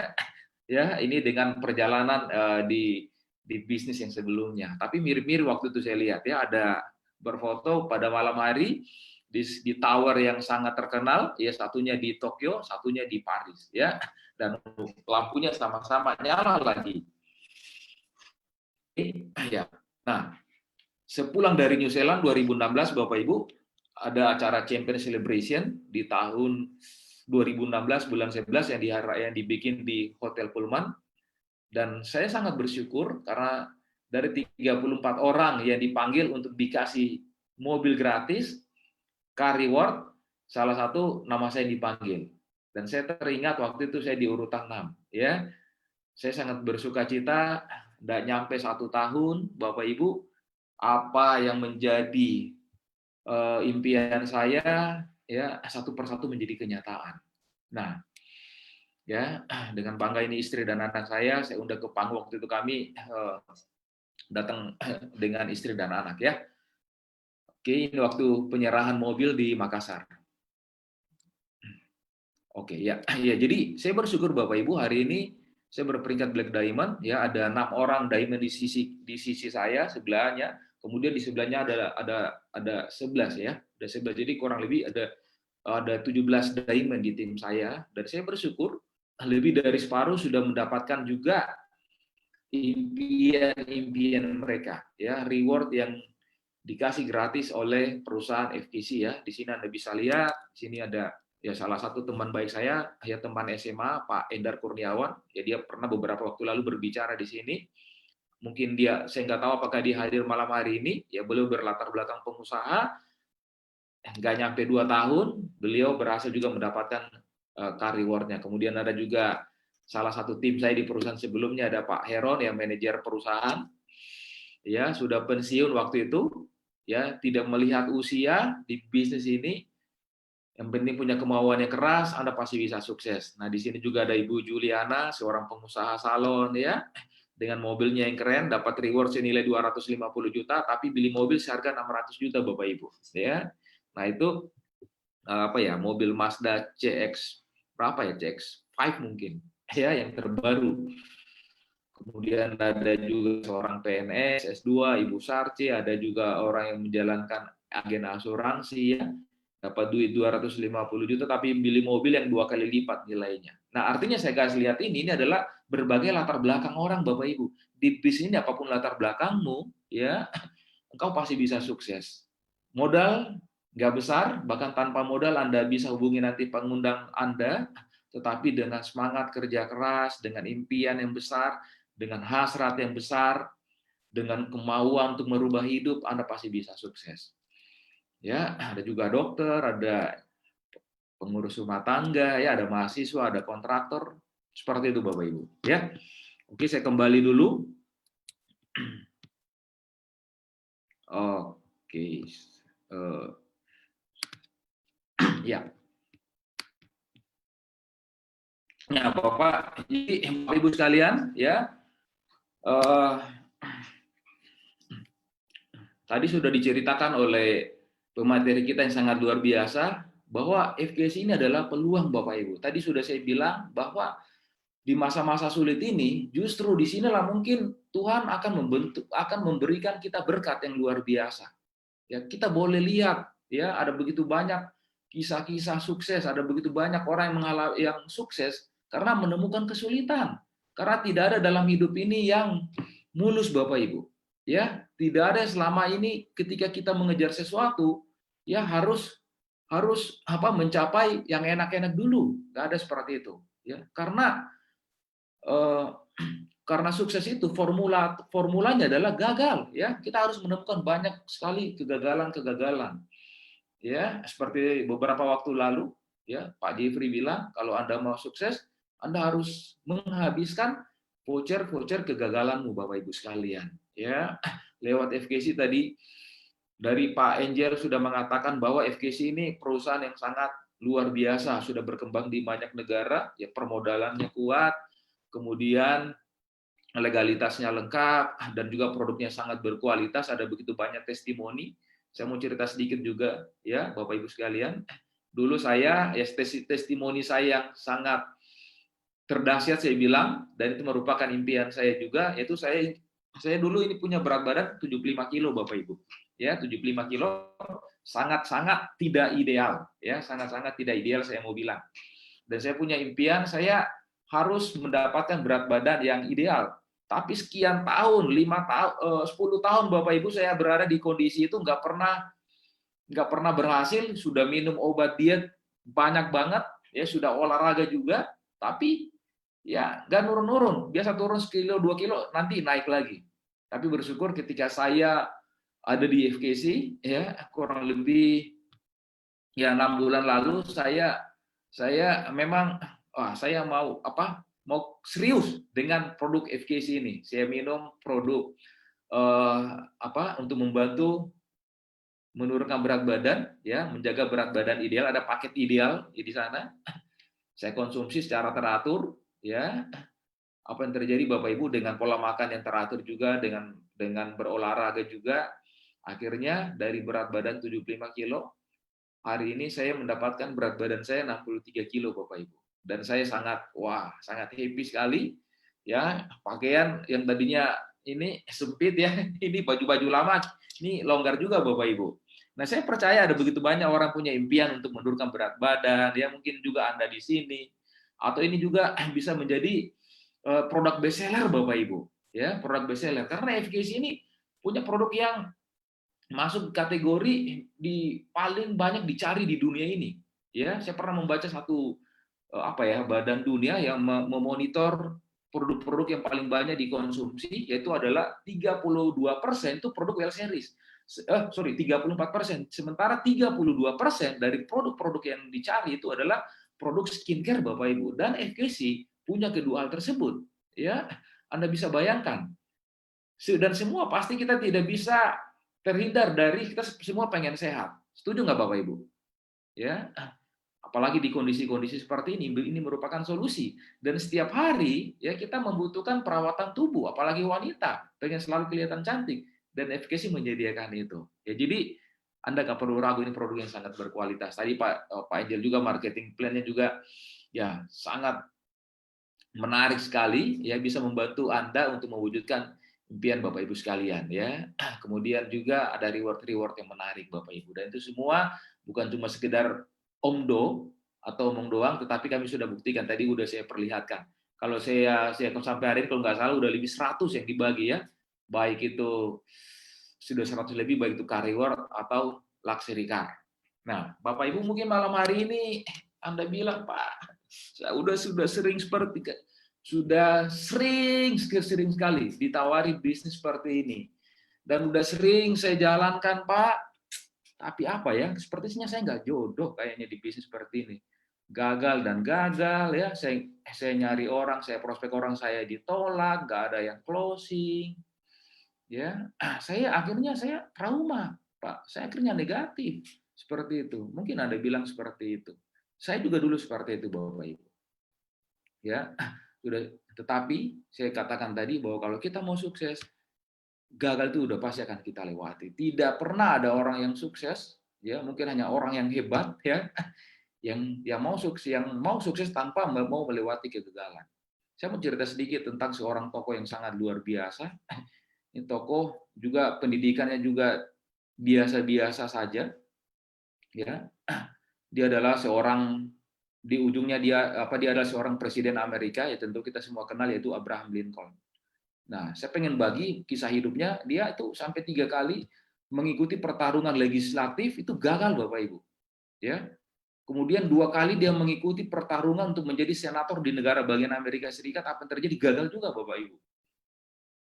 Ya, ini dengan perjalanan di bisnis yang sebelumnya. Tapi mirip-mirip waktu itu saya lihat ya, ada berfoto pada malam hari di tower yang sangat terkenal, ya, satunya di Tokyo, satunya di Paris, ya, dan lampunya sama-sama nyala lagi. Ya. Nah, sepulang dari New Zealand 2016, Bapak Ibu, ada acara Champion Celebration di tahun 2016 bulan 11 yang dibikin di Hotel Pullman, dan saya sangat bersyukur karena dari 34 orang yang dipanggil untuk dikasih mobil gratis, car reward, salah satu nama saya dipanggil, dan saya teringat waktu itu saya di urutan 6 ya. Saya sangat bersukacita, tidak nyampe 1 tahun Bapak Ibu, apa yang menjadi impian saya ya satu persatu menjadi kenyataan. Nah, ya, dengan bangga ini istri dan anak saya undang ke panggung. Waktu itu kami datang dengan istri dan anak ya. Oke, ini waktu penyerahan mobil di Makassar. Oke, ya, ya. Jadi saya bersyukur Bapak Ibu, hari ini saya berperingkat Black Diamond ya, ada 6 orang diamond di sisi saya sebelahnya. Kemudian di sebelahnya ada 11 ya. Ada 11. Jadi kurang lebih ada ada 17 diamond di tim saya, dan saya bersyukur lebih dari separuh sudah mendapatkan juga impian-impian mereka, ya, reward yang dikasih gratis oleh perusahaan FKC ya. Di sini Anda bisa lihat, di sini ada ya salah satu teman baik saya, ya teman SMA Pak Endar Kurniawan, ya dia pernah beberapa waktu lalu berbicara di sini. Mungkin saya nggak tahu apakah dia hadir malam hari ini, ya beliau berlatar belakang pengusaha, nggak nyampe 2 tahun, beliau berhasil juga mendapatkan car reward-nya. Kemudian ada juga salah satu tim saya di perusahaan sebelumnya, ada Pak Heron, yang manajer perusahaan, ya sudah pensiun waktu itu, ya tidak melihat usia di bisnis ini, yang penting punya kemauan yang keras, Anda pasti bisa sukses. Nah, di sini juga ada Ibu Juliana, seorang pengusaha salon, ya, dengan mobilnya yang keren, dapat reward senilai 250 juta, tapi beli mobil seharga 600 juta, Bapak Ibu. Ya, nah itu apa ya, mobil Mazda CX berapa ya, CX-5 mungkin, ya, yang terbaru. Kemudian ada juga seorang PNS S2, Ibu Sarci, ada juga orang yang menjalankan agen asuransi, ya, dapat duit 250 juta, tapi beli mobil yang 2 kali lipat nilainya. Nah, artinya saya kasih lihat ini adalah berbagai latar belakang orang, Bapak Ibu. Di bisnis ini apapun latar belakangmu, ya, engkau pasti bisa sukses. Modal nggak besar, bahkan tanpa modal Anda bisa hubungi nanti pengundang Anda, tetapi dengan semangat kerja keras, dengan impian yang besar, dengan hasrat yang besar, dengan kemauan untuk merubah hidup, Anda pasti bisa sukses. Ya, ada juga dokter, ada pengurus rumah tangga, ya, ada mahasiswa, ada kontraktor, seperti itu Bapak Ibu. Ya, oke, saya kembali dulu. Oke, ya. Ya, Bapak, Ibu sekalian, ya, tadi sudah diceritakan oleh pemateri kita yang sangat luar biasa, bahwa FKC ini adalah peluang Bapak Ibu. Tadi sudah saya bilang bahwa di masa-masa sulit ini, justru di sinilah mungkin Tuhan akan memberikan kita berkat yang luar biasa. Ya, kita boleh lihat, ya, ada begitu banyak kisah-kisah sukses, ada begitu banyak orang yang sukses karena menemukan kesulitan. Karena tidak ada dalam hidup ini yang mulus, Bapak Ibu. Ya, tidak ada selama ini ketika kita mengejar sesuatu, ya harus mencapai yang enak-enak dulu. Nggak ada seperti itu. Ya, karena sukses itu formulanya adalah gagal, ya. Kita harus menemukan banyak sekali kegagalan, ya, seperti beberapa waktu lalu, ya, Pak Jeffrey bilang kalau Anda mau sukses, Anda harus menghabiskan voucher kegagalanmu, Bapak Ibu sekalian, ya. Lewat FKC tadi dari Pak Angel sudah mengatakan bahwa FKC ini perusahaan yang sangat luar biasa, sudah berkembang di banyak negara, ya, permodalannya kuat, kemudian legalitasnya lengkap, dan juga produknya sangat berkualitas, ada begitu banyak testimoni. Saya mau cerita sedikit juga, ya, Bapak Ibu sekalian. Dulu saya, ya, testimoni saya yang sangat terdahsyat saya bilang, dan itu merupakan impian saya juga, yaitu saya dulu ini punya berat badan 75 kilo, Bapak Ibu. Ya, 75 kilo sangat-sangat tidak ideal, ya, sangat-sangat tidak ideal saya mau bilang. Dan saya punya impian, saya harus mendapatkan berat badan yang ideal. Tapi sekian tahun, 10 tahun Bapak Ibu saya berada di kondisi itu, nggak pernah berhasil, sudah minum obat diet banyak banget, ya, sudah olahraga juga, tapi ya nggak nurun-nurun. Biasa turun sekilo, 2 kilo, nanti naik lagi. Tapi bersyukur ketika saya ada di FKC, ya, kurang lebih ya 6 bulan lalu, saya memang saya mau serius dengan produk FKC ini. Saya minum produk untuk membantu menurunkan berat badan, ya, menjaga berat badan ideal. Ada paket ideal di sana. Saya konsumsi secara teratur, ya. Apa yang terjadi Bapak Ibu dengan pola makan yang teratur juga, dengan berolahraga juga, akhirnya dari berat badan 75 kilo, hari ini saya mendapatkan berat badan saya 63 kilo, Bapak Ibu. Dan saya sangat happy sekali, ya. Pakaian yang tadinya ini sempit, ya, ini baju-baju lama, ini longgar juga, Bapak Ibu. Nah, saya percaya ada begitu banyak orang punya impian untuk menurunkan berat badan, ya mungkin juga Anda di sini, atau ini juga bisa menjadi produk bestseller Bapak Ibu, ya produk bestseller. Karena FKC ini punya produk yang masuk kategori di paling banyak dicari di dunia ini. Ya, saya pernah membaca satu badan dunia yang memonitor produk-produk yang paling banyak dikonsumsi, yaitu adalah 32% itu produk well series. 34%. Sementara 32% dari produk-produk yang dicari itu adalah produk skincare Bapak Ibu. Dan FKC punya kedua hal tersebut. Ya, Anda bisa bayangkan. Dan semua pasti kita tidak bisa terhindar dari kita semua pengen sehat. Setuju nggak Bapak Ibu? Ya, apalagi di kondisi-kondisi seperti ini merupakan solusi. Dan setiap hari ya kita membutuhkan perawatan tubuh, apalagi wanita pengen selalu kelihatan cantik, dan FKC menyediakan itu. Ya, jadi Anda nggak perlu ragu, ini produk yang sangat berkualitas. Tadi Pak Angel juga marketing plan-nya juga ya sangat menarik sekali, ya bisa membantu Anda untuk mewujudkan impian Bapak Ibu sekalian, ya. Kemudian juga ada reward yang menarik Bapak Ibu, dan itu semua bukan cuma sekedar omdo atau omong doang, tetapi kami sudah buktikan, tadi udah saya perlihatkan. Kalau saya sampai hari ini kalau nggak salah udah lebih 100 yang dibagi, ya. Baik itu sudah 100 lebih, baik itu car reward atau luxury car. Nah, Bapak Ibu mungkin malam hari ini Anda bilang, Pak, saya sudah sering sekali ditawari bisnis seperti ini, dan udah sering saya jalankan Pak, tapi apa ya, sepertinya saya nggak jodoh kayaknya di bisnis seperti ini, gagal dan gagal ya, saya nyari orang, saya prospek orang, saya ditolak, nggak ada yang closing, ya akhirnya saya trauma Pak, saya akhirnya negatif seperti itu. Mungkin Anda bilang seperti itu, saya juga dulu seperti itu Bapak Ibu, ya sudah. Tetapi saya katakan tadi bahwa kalau kita mau sukses, gagal itu udah pasti akan kita lewati. Tidak pernah ada orang yang sukses, ya mungkin hanya orang yang hebat, ya yang mau sukses tanpa mau melewati kegagalan. Saya mau cerita sedikit tentang seorang tokoh yang sangat luar biasa. Ini tokoh juga pendidikannya juga biasa-biasa saja, ya. Dia adalah seorang, di ujungnya dia adalah seorang presiden Amerika, ya tentu kita semua kenal, yaitu Abraham Lincoln. Nah, saya pengen bagi kisah hidupnya. Dia itu sampai 3 kali mengikuti pertarungan legislatif, itu gagal Bapak Ibu, ya. Kemudian 2 kali dia mengikuti pertarungan untuk menjadi senator di negara bagian Amerika Serikat, apa yang terjadi, gagal juga Bapak Ibu.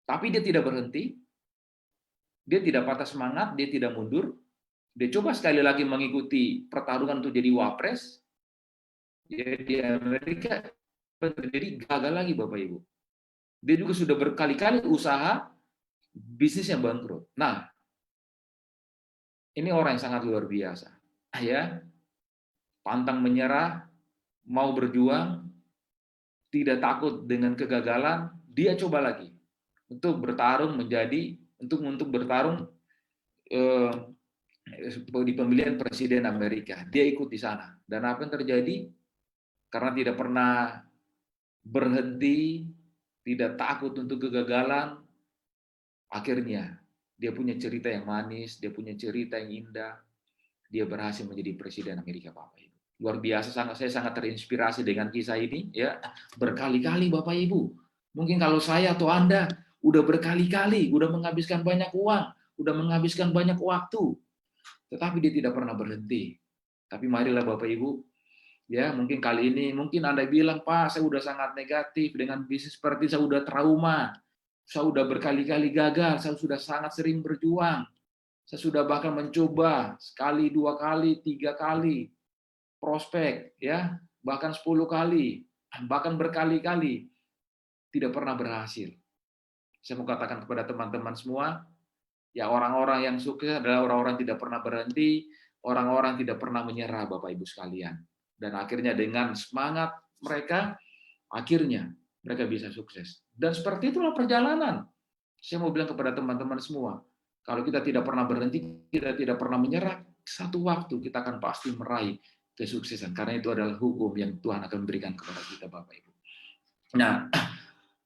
Tapi dia tidak berhenti, dia tidak patah semangat, dia tidak mundur. Dia coba sekali lagi mengikuti pertarungan untuk jadi wapres, ya, di Amerika terjadi, gagal lagi Bapak Ibu. Dia juga sudah berkali-kali usaha, bisnis yang bangkrut. Nah, ini orang yang sangat luar biasa, ya, pantang menyerah, mau berjuang, tidak takut dengan kegagalan. Dia coba lagi untuk bertarung untuk bertarung di pemilihan presiden Amerika. Dia ikut di sana, dan apa yang terjadi? Karena tidak pernah berhenti, tidak takut untuk kegagalan, akhirnya dia punya cerita yang manis, dia punya cerita yang indah, dia berhasil menjadi presiden Amerika Bapak Ibu. Luar biasa, saya sangat terinspirasi dengan kisah ini, ya. Berkali-kali Bapak Ibu, mungkin kalau saya atau Anda udah berkali-kali, udah menghabiskan banyak uang, udah menghabiskan banyak waktu, tetapi dia tidak pernah berhenti. Tapi marilah Bapak Ibu, ya mungkin kali ini, mungkin Anda bilang, Pak, saya udah sangat negatif dengan bisnis seperti, saya udah trauma, saya udah berkali-kali gagal, saya sudah sangat sering berjuang, saya sudah bahkan mencoba sekali, 2 kali, 3 kali, prospek, ya bahkan 10 kali, bahkan berkali-kali, tidak pernah berhasil. Saya mau katakan kepada teman-teman semua, ya orang-orang yang sukses adalah orang-orang tidak pernah berhenti, orang-orang tidak pernah menyerah Bapak Ibu sekalian. Dan akhirnya dengan semangat mereka, akhirnya mereka bisa sukses. Dan seperti itulah perjalanan. Saya mau bilang kepada teman-teman semua, kalau kita tidak pernah berhenti, kita tidak pernah menyerah, satu waktu kita akan pasti meraih kesuksesan. Karena itu adalah hukum yang Tuhan akan berikan kepada kita Bapak Ibu. Nah,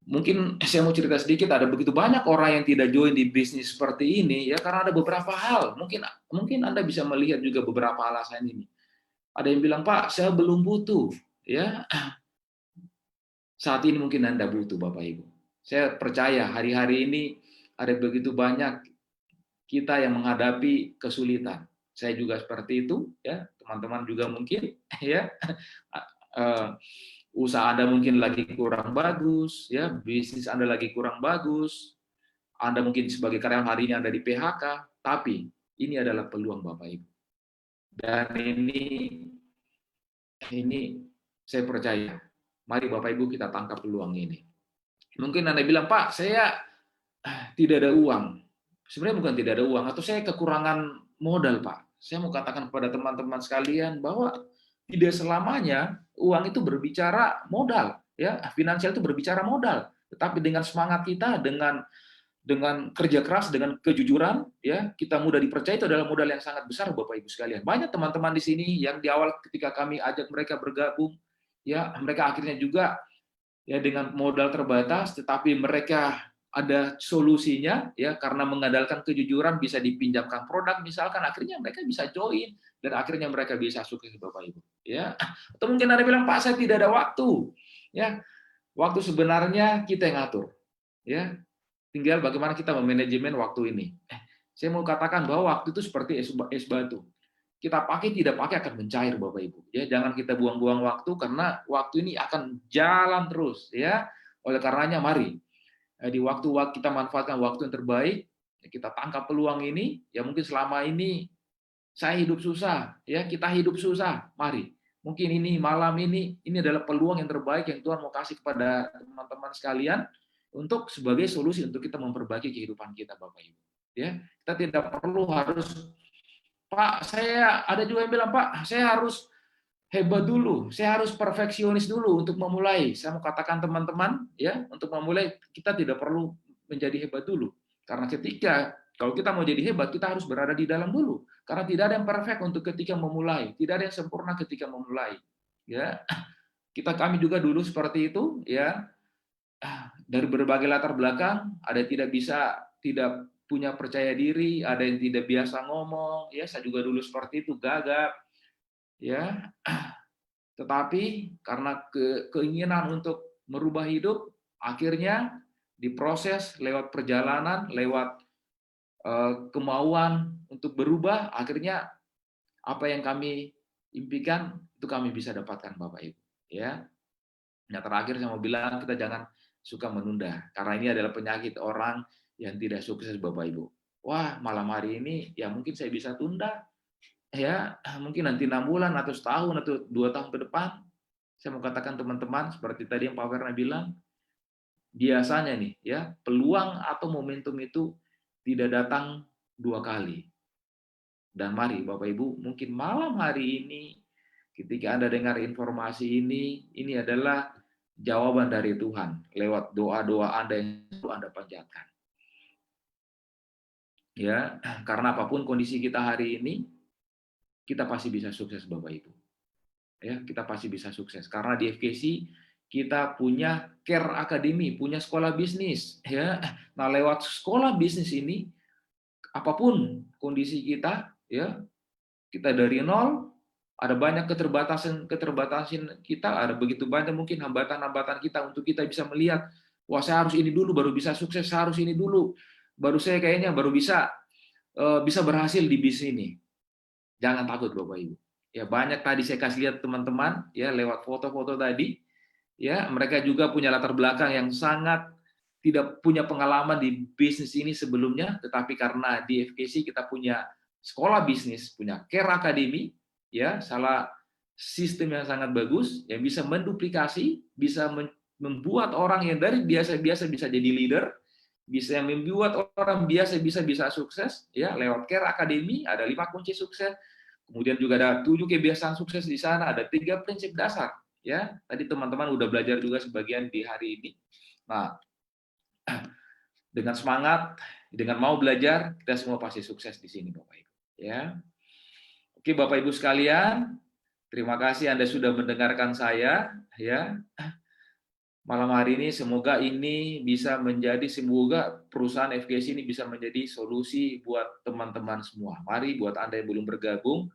mungkin saya mau cerita sedikit, ada begitu banyak orang yang tidak join di bisnis seperti ini ya karena ada beberapa hal. Mungkin Anda bisa melihat juga beberapa alasan ini. Ada yang bilang, Pak, saya belum butuh. Ya, saat ini mungkin Anda butuh, Bapak Ibu. Saya percaya hari-hari ini ada begitu banyak kita yang menghadapi kesulitan. Saya juga seperti itu, ya. Teman-teman juga mungkin, ya. Usaha Anda mungkin lagi kurang bagus, ya. Bisnis Anda lagi kurang bagus. Anda mungkin sebagai karyawan hari ini Anda di PHK, tapi ini adalah peluang Bapak Ibu. Dan ini saya percaya. Mari Bapak Ibu kita tangkap peluang ini. Mungkin Anda bilang, Pak, saya tidak ada uang. Sebenarnya bukan tidak ada uang, atau saya kekurangan modal, Pak. Saya mau katakan kepada teman-teman sekalian bahwa tidak selamanya uang itu berbicara modal, ya. Finansial itu berbicara modal. Tetapi dengan semangat kita, dengan kerja keras, dengan kejujuran, ya, kita mudah dipercaya, itu adalah modal yang sangat besar, Bapak Ibu sekalian. Banyak teman-teman di sini yang di awal ketika kami ajak mereka bergabung, ya, mereka akhirnya juga ya dengan modal terbatas, tetapi mereka ada solusinya, ya, karena mengandalkan kejujuran, bisa dipinjamkan produk misalkan, akhirnya mereka bisa join dan akhirnya mereka bisa sukses, Bapak Ibu, ya. Atau mungkin ada bilang, Pak, saya tidak ada waktu, ya. Waktu sebenarnya kita yang ngatur, ya. Tinggal bagaimana kita memanajemen waktu ini. Saya mau katakan bahwa waktu itu seperti es batu. Kita pakai tidak pakai akan mencair, Bapak Ibu. Ya, jangan kita buang-buang waktu karena waktu ini akan jalan terus, ya. Oleh karenanya mari di waktu kita manfaatkan waktu yang terbaik, kita tangkap peluang ini. Ya mungkin selama ini saya hidup susah, ya, kita hidup susah. Mari. Mungkin ini malam ini adalah peluang yang terbaik yang Tuhan mau kasih kepada teman-teman sekalian untuk sebagai solusi untuk kita memperbaiki kehidupan kita, Bapak Ibu. Ya, kita tidak perlu harus, Pak, saya ada juga yang bilang, Pak, saya harus hebat dulu, saya harus perfeksionis dulu untuk memulai. Saya mau katakan teman-teman, ya, untuk memulai kita tidak perlu menjadi hebat dulu. Karena kalau kita mau jadi hebat, kita harus berada di dalam dulu. Karena tidak ada yang perfect untuk ketika memulai, tidak ada yang sempurna ketika memulai. Ya, kami juga dulu seperti itu, ya. Dari berbagai latar belakang, ada yang tidak punya percaya diri, ada yang tidak biasa ngomong, ya, saya juga dulu seperti itu, gagap, ya. Tetapi karena keinginan untuk merubah hidup, akhirnya diproses lewat perjalanan, lewat kemauan untuk berubah, akhirnya apa yang kami impikan itu kami bisa dapatkan, Bapak Ibu. Ya. Yang terakhir saya mau bilang, kita jangan suka menunda, karena ini adalah penyakit orang yang tidak sukses, Bapak Ibu. Wah, malam hari ini ya mungkin saya bisa tunda, ya mungkin nanti 6 bulan atau setahun atau 2 tahun ke depan. Saya mau katakan teman-teman, seperti tadi yang Pak Werna bilang, biasanya nih, ya, peluang atau momentum itu tidak datang 2 kali. Dan mari Bapak Ibu, mungkin malam hari ini ketika Anda dengar informasi ini adalah jawaban dari Tuhan lewat doa-doa Anda yang Anda panjatkan. Ya, karena apapun kondisi kita hari ini, kita pasti bisa sukses, Bapak Ibu. Ya, kita pasti bisa sukses karena di FKC kita punya Care Academy, punya sekolah bisnis, ya. Nah, lewat sekolah bisnis ini, apapun kondisi kita, ya, kita dari nol, ada banyak keterbatasan kita, ada begitu banyak mungkin hambatan-hambatan kita untuk kita bisa melihat, wah, saya harus ini dulu baru bisa sukses, saya harus ini dulu baru saya kayaknya baru bisa berhasil di bisnis ini. Jangan takut, Bapak Ibu. Ya, banyak tadi saya kasih lihat teman-teman, ya, lewat foto-foto tadi. Ya, mereka juga punya latar belakang yang sangat tidak punya pengalaman di bisnis ini sebelumnya, tetapi karena di FKC kita punya sekolah bisnis, punya Care Academy, ya, salah sistem yang sangat bagus, yang bisa menduplikasi, bisa membuat orang yang dari biasa-biasa bisa jadi leader, bisa membuat orang biasa bisa sukses, ya, lewat Care Academy. Ada 5 kunci sukses, kemudian juga ada 7 kebiasaan sukses di sana, ada 3 prinsip dasar. Ya, tadi teman-teman udah belajar juga sebagian di hari ini. Nah, dengan semangat, dengan mau belajar, kita semua pasti sukses di sini, Bapak Ibu. Ya, oke, Bapak Ibu sekalian, terima kasih Anda sudah mendengarkan saya. Ya, malam hari ini semoga ini bisa menjadi, semoga perusahaan FGS ini bisa menjadi solusi buat teman-teman semua. Mari buat Anda yang belum bergabung,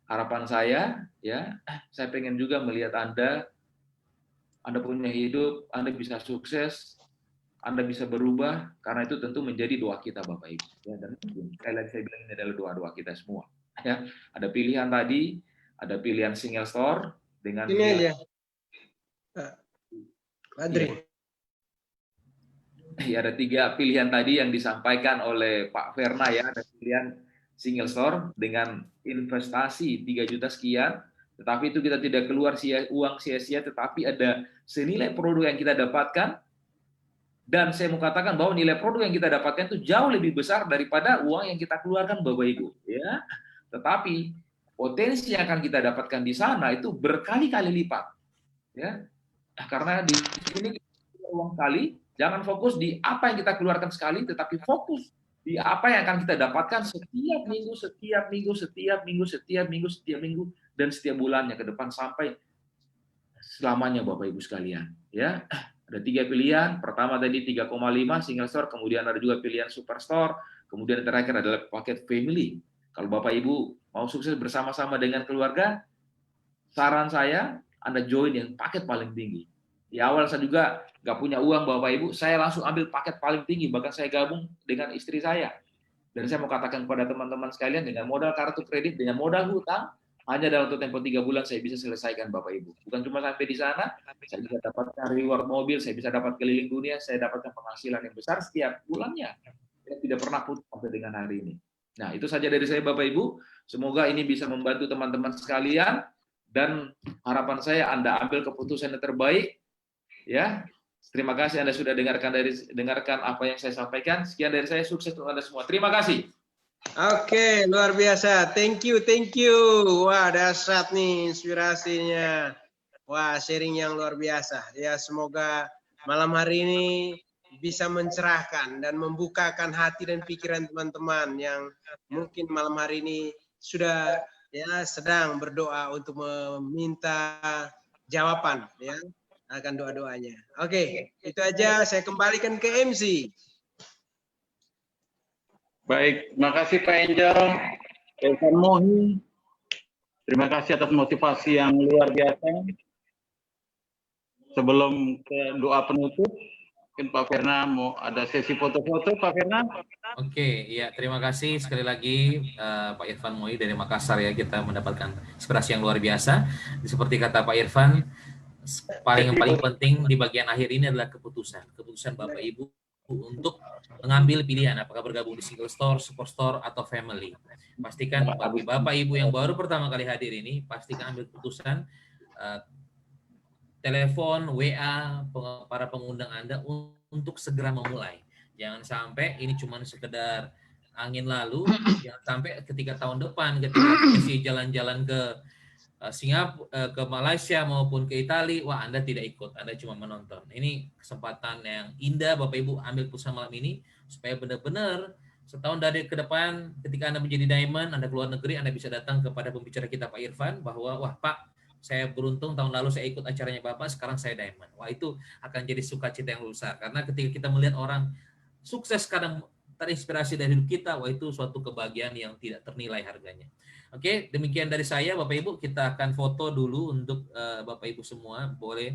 harapan saya ya, saya pengen juga melihat Anda punya hidup, Anda bisa sukses, Anda bisa berubah, karena itu tentu menjadi doa kita Bapak Ibu. Ya, dan sekali lagi saya bilang ini adalah doa-doa kita semua. Ya, ada pilihan tadi, ada pilihan single store dengan Ini aja, Adri. Ya, ada 3 pilihan tadi yang disampaikan oleh Pak Verna ya, ada pilihan single store dengan investasi 3 juta sekian, tetapi itu kita tidak keluar uang sia-sia, tetapi ada senilai produk yang kita dapatkan, dan saya mau katakan bahwa nilai produk yang kita dapatkan itu jauh lebih besar daripada uang yang kita keluarkan Bapak Ibu ya. Tetapi potensi yang akan kita dapatkan di sana itu berkali-kali lipat ya. Karena di sini kita uang kali, jangan fokus di apa yang kita keluarkan sekali, tetapi fokus di apa yang akan kita dapatkan setiap minggu, setiap minggu, setiap minggu, setiap minggu, setiap minggu, dan setiap bulannya ke depan sampai selamanya Bapak Ibu sekalian ya. Ada 3 pilihan, pertama tadi 3,5 single store, kemudian ada juga pilihan super store, kemudian terakhir adalah paket family. Kalau Bapak Ibu mau sukses bersama-sama dengan keluarga, saran saya Anda join yang paket paling tinggi. Di awal saya juga nggak punya uang Bapak Ibu, saya langsung ambil paket paling tinggi, bahkan saya gabung dengan istri saya. Dan saya mau katakan kepada teman-teman sekalian, dengan modal kartu kredit, dengan modal hutang, hanya dalam tempo 3 bulan saya bisa selesaikan Bapak Ibu. Bukan cuma sampai di sana, saya bisa dapatkan reward mobil, saya bisa dapat keliling dunia, saya dapatkan penghasilan yang besar setiap bulannya. Saya tidak pernah putus sampai dengan hari ini. Nah, itu saja dari saya Bapak Ibu. Semoga ini bisa membantu teman-teman sekalian, dan harapan saya Anda ambil keputusan yang terbaik. Ya, terima kasih Anda sudah dengarkan apa yang saya sampaikan. Sekian dari saya, sukses untuk Anda semua. Terima kasih. Oke, luar biasa. Thank you. Wah, dahsyat nih inspirasinya. Wah, sharing yang luar biasa. Ya, semoga malam hari ini bisa mencerahkan dan membukakan hati dan pikiran teman-teman yang mungkin malam hari ini sudah ya sedang berdoa untuk meminta jawaban ya akan doa-doanya. Oke, itu aja, saya kembalikan ke MC. Baik, terima kasih Pak Angel, Pak Irfan Mohi. Terima kasih atas motivasi yang luar biasa. Sebelum ke doa penutup, mungkin Pak Verna mau ada sesi foto-foto, Pak Verna. Oke, ya terima kasih sekali lagi Pak Irfan Mohi dari Makassar ya, kita mendapatkan inspirasi yang luar biasa. Seperti kata Pak Irfan, paling penting di bagian akhir ini adalah keputusan Bapak Ibu untuk mengambil pilihan apakah bergabung di single store, super store, atau family. Pastikan bagi Bapak Ibu yang baru pertama kali hadir ini, pastikan ambil keputusan, telepon, WA para pengundang Anda untuk segera memulai. Jangan sampai ini cuma sekedar angin lalu, jangan sampai ketika tahun depan ketika masih jalan-jalan ke Singapura, ke Malaysia maupun ke Italia, wah Anda tidak ikut, Anda cuma menonton. Ini kesempatan yang indah Bapak Ibu, ambil keputusan malam ini supaya benar-benar setahun dari ke depan ketika Anda menjadi diamond, Anda keluar negeri, Anda bisa datang kepada pembicara kita Pak Irfan bahwa wah Pak, saya beruntung tahun lalu saya ikut acaranya Bapak, sekarang saya diamond. Wah itu akan jadi sukacita yang besar, karena ketika kita melihat orang sukses kadang terinspirasi dari hidup kita, wah itu suatu kebahagiaan yang tidak ternilai harganya. Oke, demikian dari saya Bapak Ibu, kita akan foto dulu untuk Bapak Ibu semua, boleh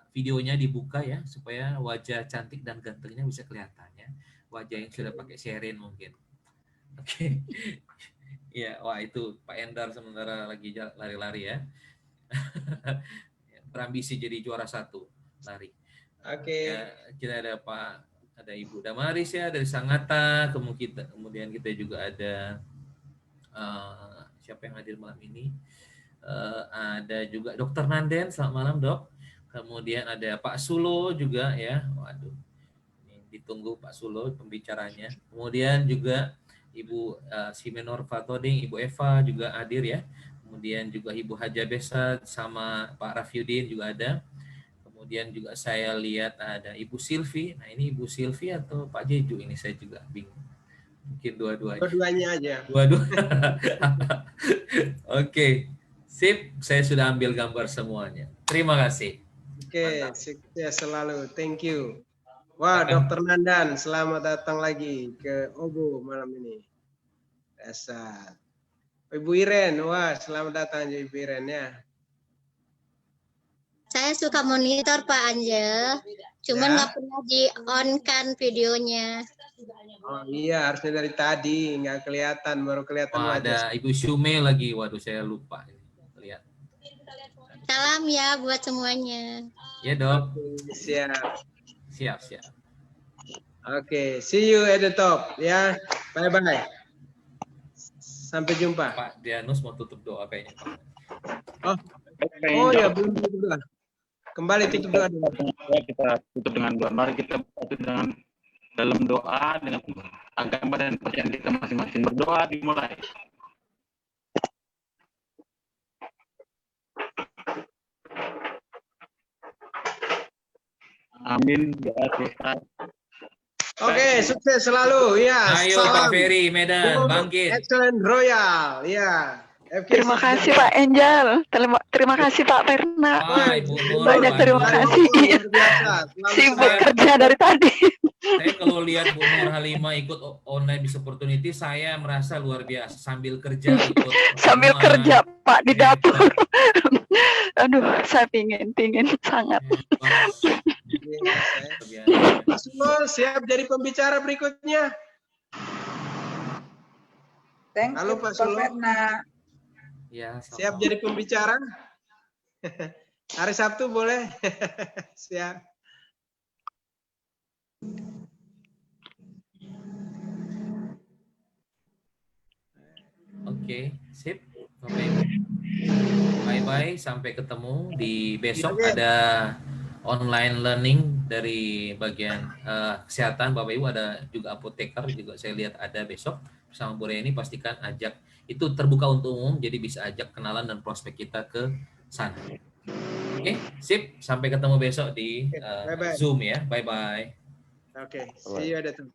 videonya dibuka ya, supaya wajah cantik dan gantengnya bisa kelihatan ya, wajah yang sudah pakai sharing mungkin. Oke, ya, wah itu Pak Endar sementara lagi lari-lari ya, berambisi jadi juara 1 lari. Oke. Ya, kita ada ada Ibu Damaris ya dari Sangatta, kemudian kita juga ada siapa yang hadir malam ini, ada juga Dr. Nanden, selamat malam Dok. Kemudian ada Pak Sulo juga ya, waduh ini ditunggu Pak Sulo pembicaranya. Kemudian juga Ibu Simenor Fatoding, Ibu Eva juga hadir ya. Kemudian juga Ibu Haja Besat sama Pak Rafiuddin juga ada. Kemudian juga saya lihat ada Ibu Silvi. Nah ini Ibu Silvi atau Pak Jeju, ini saya juga bingung. Mungkin dua-duanya aja. Oke, sip. Saya sudah ambil gambar semuanya. Terima kasih. Oke, sukses selalu. Thank you. Wah, Dokter Nandan, selamat datang lagi ke Ogo malam ini. Dasar. Ibu Iren, wah selamat datang Ibu Iren ya. Saya suka monitor Pak Angel, cuman nggak pernah di-on-kan videonya. Oh iya, harusnya dari tadi nggak kelihatan, baru kelihatan Wah, wajah. ada Ibu Shume lagi. Waduh, saya lupa. Lihat. Salam ya buat semuanya. Ya, Dok. Siap. Siap, siap. Oke, see you at the top ya. Bye bye. Sampai jumpa. Pak Dianus mau tutup doa kayaknya, Pak. Oh ya, belum tutup doa. Kembali tutup doa dulu. Kita tutup dengan doa. Mari kita tutup dengan dalam doa dengan agama dan kepercayaan kita masing-masing. Berdoa dimulai. Amin. Doa selesai. Oke, sukses selalu ya. Ayo Salam. Pak Ferry, Medan, bangkit. Excellent Royal, ya. Terima kasih Pak Angel. Terima kasih Pak Ferna. Wah, Ibu Nur, Banyak terima kasih. Luar biasa. Selalu Sibuk semangat. kerja dari tadi. Saya kalau lihat Bu Nur Halimah ikut online business opportunity, saya merasa luar biasa. Sambil kerja ikut. Sambil pertemuan. kerja Pak di Hebat. dapur. Aduh, saya pingin sangat. Bagus. Yes, Luar biasa. Pak Sulul siap jadi pembicara berikutnya. Thank Halo, you, Pak Pak Sulul. Ferna. Ya, Siap jadi pembicara? Hari Sabtu boleh? Siap. Oke, sip. Bapak Ibu. Bye-bye, sampai ketemu di besok Iya, ada online learning dari bagian kesehatan. Bapak Ibu ada juga apoteker juga saya lihat ada besok bersama Bu Reni, pastikan ajak. Itu terbuka untuk umum, jadi bisa ajak kenalan dan prospek kita ke sana. Oke, sip. Sampai ketemu besok di Bye-bye. Zoom ya. Bye-bye. Oke, see you at the top.